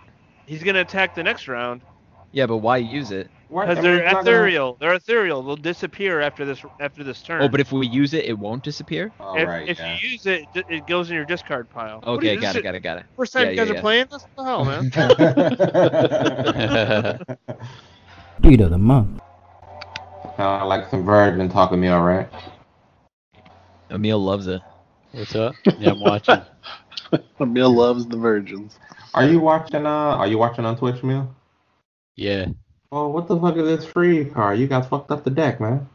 He's gonna attack the next round Yeah, but why use it? because they're ethereal. They're ethereal. They'll disappear after this turn. Oh, but if we use it, it won't disappear? if you use it, it goes in your discard pile. What Okay, are you- got this it. is- First time you guys are playing this? What the hell, man? Beat of the month. Sound like some virgin talking to me, alright? Emil loves it. What's up? Yeah, I'm watching. Emil loves the virgins. Are you watching on Twitch, Mill? Yeah. Oh, what the fuck is this free card? You guys fucked up the deck, man.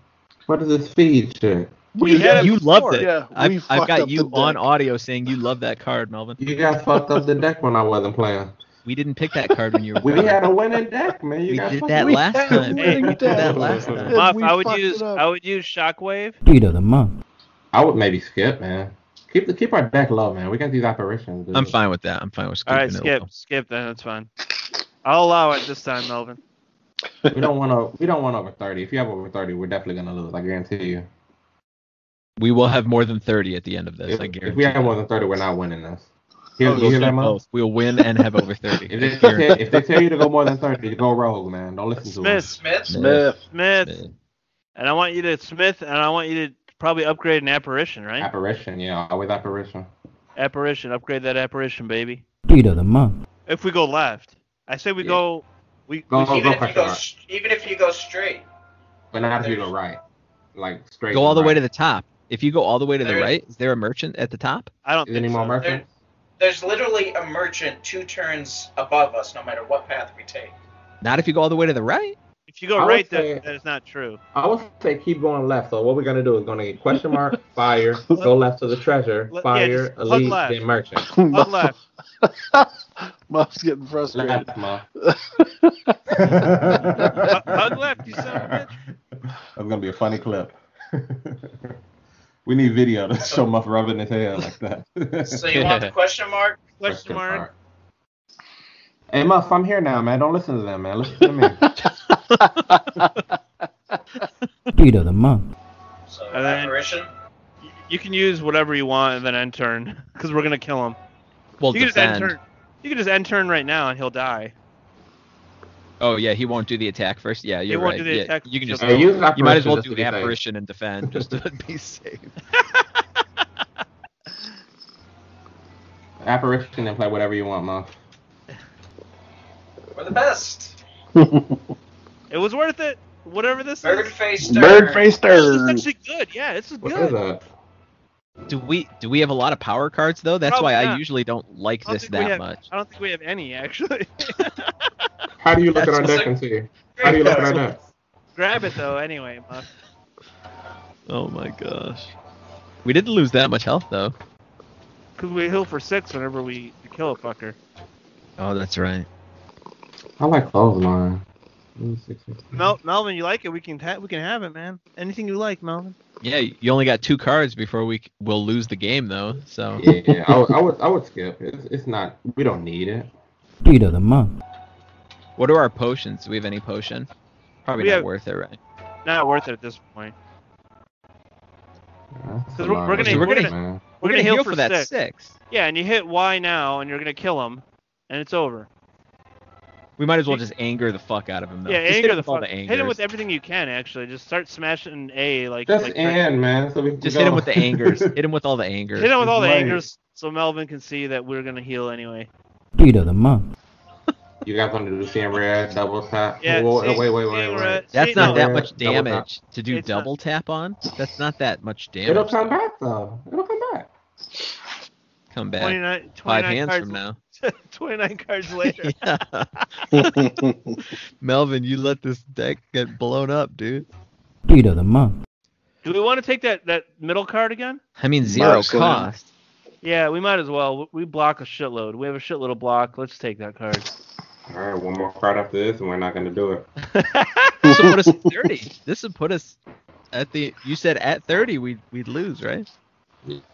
What is this feed shit? You loved it. Yeah, we I've fucked got up you the on deck. audio saying you love that card, Melvin. You guys fucked up the deck when I wasn't playing. We didn't pick that card when you were We playing. had a winning deck, man. You We guys did fucked that up. last time. winning We did deck. that last time. And Muff, we I would fucked use it up. Shockwave. Beat of the month. I would maybe skip, man. Keep our deck low, man. We got these apparitions. Dude. I'm fine with that. I'm fine with All right, skipping skip. Then that's fine. I'll allow it this time, Melvin. We don't want over 30. If you have over 30, we're definitely gonna lose. I guarantee you. We will have more than 30 at the end of this. If, I guarantee. if we have more than 30, we're not winning this. You We'll hear do that, Mo? both. We'll win and have over 30. If they tell you to go more than 30, go rogue, man. Don't listen to them. Smith. And I want you to probably upgrade an apparition, right? Apparition, yeah, always apparition. Apparition, upgrade that apparition, baby. Beat of the month. If we go left, I say we go. Go Even pressure if you go straight. But not if you go right. Like straight. Go all the way to right. the top. If you go all the way to the There- right, is there a merchant at the top? I don't Is think any more so. merchants? There's literally a merchant 2 turns above us, no matter what path we take. Not if you go all the way to the right. If you go I would right, say- that is not true. I would say keep going left. So what we're gonna do is gonna get question mark, fire, go left to the treasure, Yeah, fire, just hug elite, left. then merchant. Hug left. Muff's getting frustrated. Left, Muff. Hug left, you son of a bitch. That's gonna be a funny clip. We need video to show Muff rubbing his hair like that. So you want the question mark? Question mark. Hey Muff, I'm here now, man. Don't listen to them, man. Listen to me. Beat of the month. So And then- apparition. You can use whatever you want and then end turn, because we're gonna kill him. Well, You can just end defend. turn. You can just end turn right now and he'll die. Oh yeah, he won't do the attack first. Yeah, you're won't right. do the Yeah, attack you can just. Hey, use You might as apparition well just do to be safe. apparition and defend just to be safe. Apparition and play whatever you want, Muff. We're the best. It was worth it. Whatever this Bird is. face turn. Bird face This is turn. actually good. Yeah, this is What good. is that? Do we have a lot of power cards though? That's Probably why I not. usually don't like I don't this think we that have- much. I don't think we have any actually. How do you look at our That's deck and see? How do you look at our deck? Grab it though anyway, Muff. Oh my gosh. We didn't lose that much health though. Because we heal for 6 whenever we kill a fucker. Oh, that's right. I like clothesline. Melvin, you like it? We can have it, man. Anything you like, Melvin. Yeah, you only got 2 cards before we'll lose the game though. So Yeah, I would skip. It's not. We don't need it. Beat of the month. what are our potions? Do we have any potion? Probably We not have- worth it, right? Not worth it at this point. That's 'Cause a we're lot. gonna- So we're we're gonna gonna- man. We're gonna heal for that 6. 6. Yeah, and you hit Y now, and you're gonna kill him, and it's over. We might as well just anger the fuck out of him, though. Yeah, just anger hit him the with all fuck. the Hit him angers. with everything you can. Actually, just start smashing A like. Just like end, man. So we can Just go. hit him with the angers. Hit him with all the angers. Hit him with all the Right. angers, so Melvin can see that we're gonna heal anyway. Beat of the month. You guys want to do seeing red, double tap? Yeah, Whoa, seeing- wait. seeing red- That's See, not no. that much Double tap. damage to do It's not- double tap on. That's not that much It'll damage. come back though. It'll come back. Come back 29 5 hands cards from now. 29 cards later. Yeah. Melvin, you let this deck get blown up, dude. Beat of the month. Do we want to take that middle card again? I mean, 0 Mouse slam. cost. Yeah, we might as well. We block a shitload. We have a shitload of block. Let's take that card. All right, one more card after this, and we're not gonna do it. This will put us at 30. This would put us at the. You said at 30 we'd lose, right?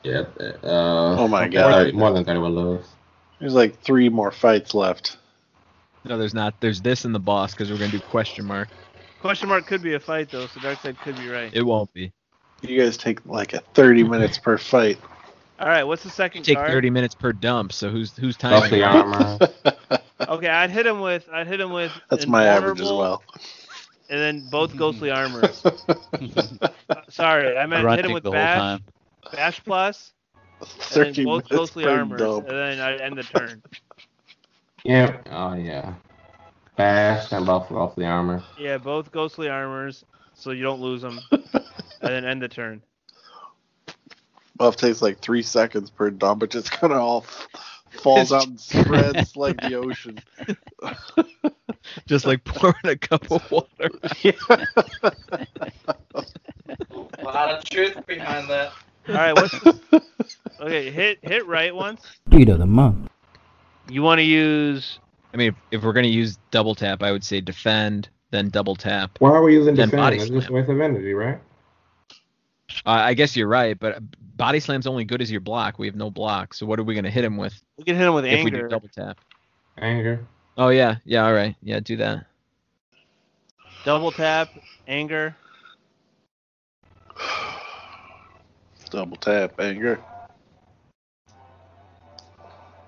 Yeah. Oh my God. More than 30 will lose. There's like 3 more fights left. No, there's not. There's this and the boss because we're gonna do question mark. Question mark could be a fight though, so Darkseid could be right. It won't be. You guys take like a 30 minutes per fight. All right, what's the second Take card? 30 minutes per dump. So who's Plus timing? the armor. Okay, I'd hit him with. That's my average as invulnerable, well. And then both ghostly armors. Sorry, I meant hit him Grunting with the whole bash, time. bash plus, and 30 then both minutes ghostly per armors, dump. and then I end the turn. Yeah. Oh yeah. Bash and both off the armor. Yeah, both ghostly armors, so you don't lose them, and then end the turn. Buff takes like 3 seconds per dump, but just kind of all falls out and spreads like the ocean. Just like pouring a cup of water. A lot of truth behind that. All right, what's the... Okay, hit right once. Beat of the month. You want to use... I mean, if we're gonna use double tap, I would say defend, then double tap. Why are we using Then defend? body It's just a slam. waste of energy, right? I guess you're right, but body slam's only good as your block. We have no block, so what are we gonna hit him with We can hit him with if we do anger. double tap? Anger. Oh yeah, all right, yeah, do that. Double tap, anger. Double tap, anger.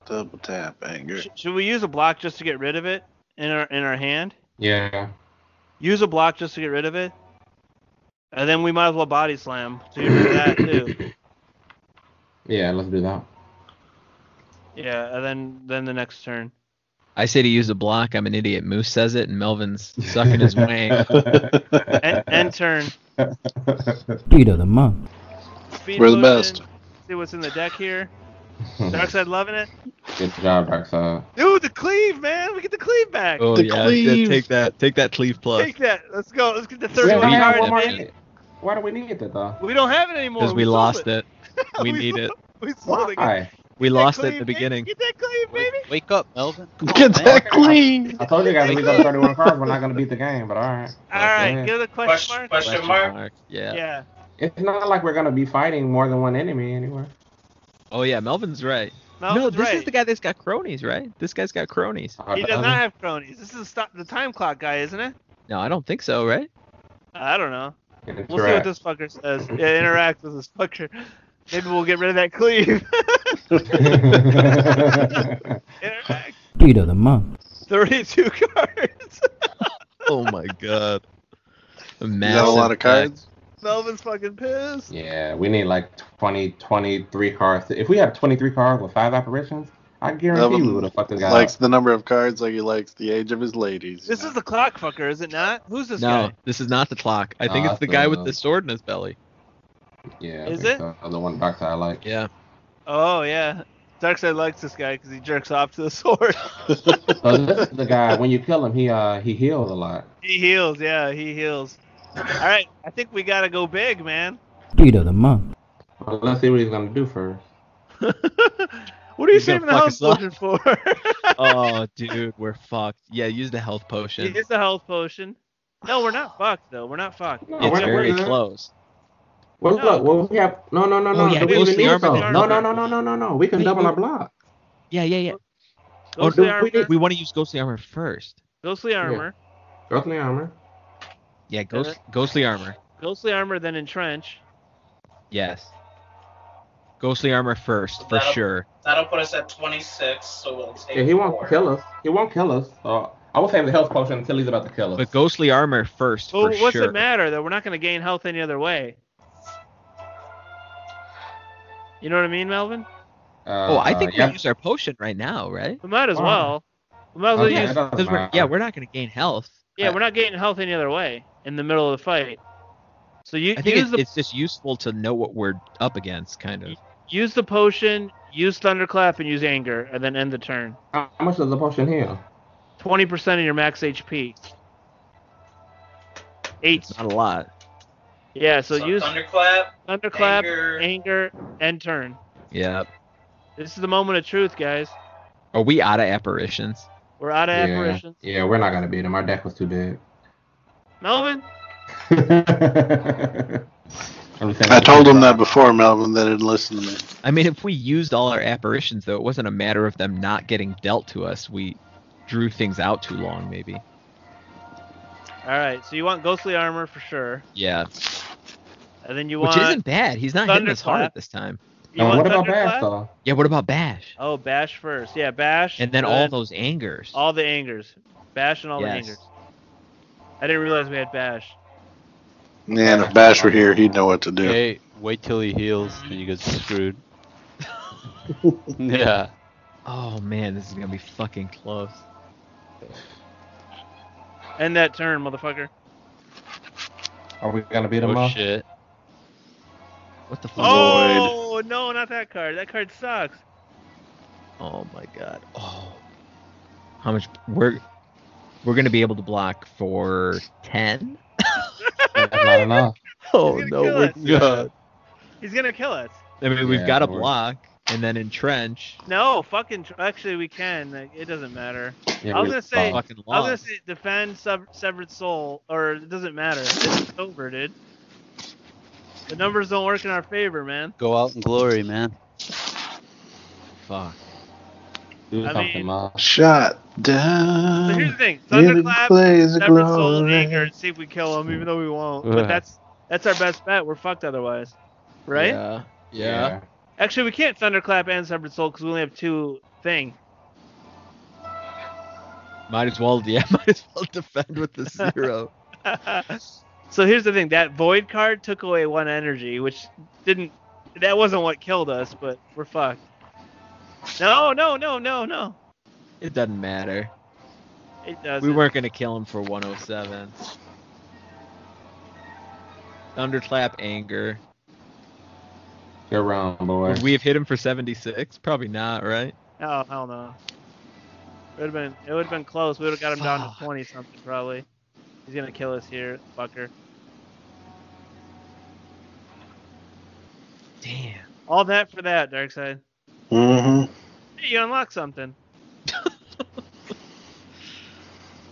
Double tap, anger. Should we use a block just to get rid of it in our hand? Yeah. Use a block just to get rid of it, and then we might as well body slam to get rid of that too. Yeah, let's do that. Yeah, and then the next turn. I say to use a block. I'm an idiot. Moose says it, and Melvin's sucking his wang. End turn. Beat of the month. Speed We're the potion. best. See what's in the deck here. Darkseid loving it. Good job, Darkseid. Dude, the cleave, man. We get the cleave back. Oh The yeah, cleave. take that cleave plus. Take that. Let's go. Let's get the We 31 only have cards, one more man. minute. Why do we need it though? We don't have it anymore. Because we sold lost it. We We need sold- it. We sold it. Why? We Get that lost it cleave, at the baby. beginning. Get that cleave, baby. Wake up, Melvin. Come Get on, man. that clean. I told you guys if we go to 31 cards, we're not gonna beat the game. But all right. All right, Go ahead. give it a question mark. Question mark? Yeah. Yeah. It's not like we're gonna be fighting more than one enemy anywhere. Oh yeah, Melvin's right. No, Melvin's this right. is the guy that's got cronies, right? This guy's got cronies. He does not have cronies. This is the time clock guy, isn't it? No, I don't think so, right? I don't know. Interact. We'll see what this fucker says. Yeah, interact with this fucker. Maybe we'll get rid of that cleave. Interact. Beat of the month. 32 cards. Oh my god. A You got a lot of cards? Melvin's fucking pissed. Yeah, we need like 23 cards. If we had 23 cards with 5 apparitions, I guarantee we would have fucked this guy Likes up. the number of cards like he likes the age of his ladies. This is the clock fucker, is it not? Who's this No, guy? this is not the clock. I think No, it's the that's guy the- with the sword in his belly. Yeah, Is think it? so. The one Darkseid I like. Yeah. Oh, yeah. Darkseid likes this guy because he jerks off to the sword. So this is the guy. When you kill him, he heals a lot. He heals, yeah, he heals. All right, I think we gotta go big, man. Beat of the month. Well, let's see what he's gonna do first. What are you He's gonna saving the fuck health us up. potion for? Oh, dude, we're fucked. Yeah, use the health potion. Use the health potion. No, we're not fucked though. We're not fucked. No, It's we're very not. close. Well, No. look, well, we have no. Oh, yeah, do we ghostly even need armor, those? the No, armor. no. We can Wait, double wait. our block. Yeah. Oh, Ghostly do armor. we want to use ghostly armor first. Ghostly armor. Ghostly armor. Yeah, ghostly armor. Ghostly armor, then entrench. Yes. Ghostly armor first, for That'll- sure. That'll put us at 26, so we'll take Yeah, he won't 4. kill us. He won't kill us. I will save the health potion until he's about to kill us. But ghostly armor first, for Well, what's sure. it matter though? We're not going to gain health any other way. You know what I mean, Melvin? I think we yeah. use our potion right now, right? We might as Wow. well. We might as well Okay, use. it doesn't Because matter. we're not going to gain health. Yeah, we're not gaining health any other way in the middle of the fight. So you I think use it's just useful to know what we're up against, kind of. use the potion, use thunderclap, and use anger, and then end the turn. How much does the potion heal? 20% of your max HP. 8. Not a lot. Yeah, so use Thunderclap, thunderclap, anger, end turn. Yeah. This is the moment of truth, guys. Are we out of apparitions? We're out of apparitions. Yeah, we're not gonna beat him. Our deck was too big. Melvin, I told him that before, Melvin. They didn't listen to me. I mean, if we used all our apparitions, though, it wasn't a matter of them not getting dealt to us. We drew things out too long, maybe. all right. So you want ghostly armor for sure, Yeah. and then you Which want isn't bad. He's not hitting us hard Thunderclap. at this time. you And want what about thunderclap? Bash though? Yeah, what about Bash? Oh, bash first. Yeah, bash. And then all those angers. all the angers, bash and all the Yes. angers. I didn't realize we had bash. Man, if Bash were here, he'd know what to do. Hey, wait till he heals and you get screwed. Yeah. Oh, man, this is going to be fucking close. End that turn, motherfucker. Are we gonna beat him Oh up? shit. What the fuck? Oh no, not that card. That card sucks. Oh, my God. Oh. How much? We're going to be able to block for 10? That's not enough. Oh, He's no, gonna we're kill us. good. He's gonna kill us. I mean, we've Yeah, got to we're- block and then entrench. No, fucking. Actually, we can. Like, it doesn't matter. Yeah, I was we gonna say. lost. Fucking I was gonna lost. say defend severed soul, or it doesn't matter. It's over, dude. The numbers don't work in our favor, man. Go out in glory, man. Fuck. Do I something, mean- Ma. Shot So here's down. the thing: in the thunderclap, blaze of severed soul, and glory. anger, and see if we kill him, even though we won't. But that's our best bet. We're fucked otherwise, right? Yeah. Actually, we can't thunderclap and severed soul because we only have 2 thing. Might as well defend with the 0. So here's the thing: that void card took away 1 energy, which didn't. That wasn't what killed us, but we're fucked. No. It doesn't matter. It doesn't. We weren't gonna kill him for 107. Thunderclap, anger. Good round, boy. Would we have hit him for 76? Probably not, right? Oh hell no. It would have been close. We would have got him down to Fuck. 20 something probably. He's gonna kill us here, fucker. Damn. All that for that, Darkseid. Mm-hmm. Hey, you unlocked something.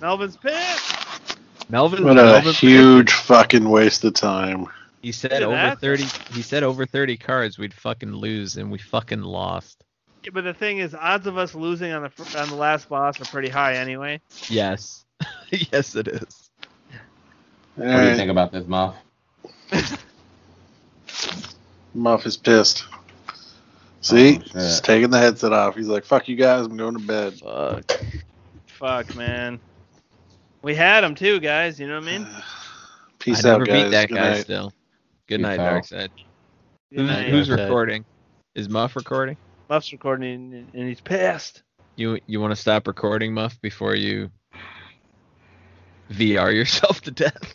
Melvin's pissed. What a huge fucking waste of time. He Look said at over that. 30. He said over 30 cards we'd fucking lose, and we fucking lost. Yeah, but the thing is, odds of us losing on the last boss are pretty high anyway. Yes. Yes, it is. What do you think about this, Muff? Muff is pissed. See? Oh, shit. He's taking the headset off. He's like, fuck you guys, I'm going to bed. Fuck. Fuck, man. We had him too, guys. You know what I mean? Peace I out, never guys. beat that Good guy night. still. Good Peace night, out. Darkseid. Good night. Who's Darkseid. recording? Is Muff recording? Muff's recording and he's pissed. You want to stop recording, Muff, before you VR yourself to death?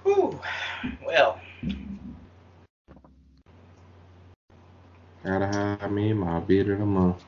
Whew. Well, Gotta have me my beat of the month.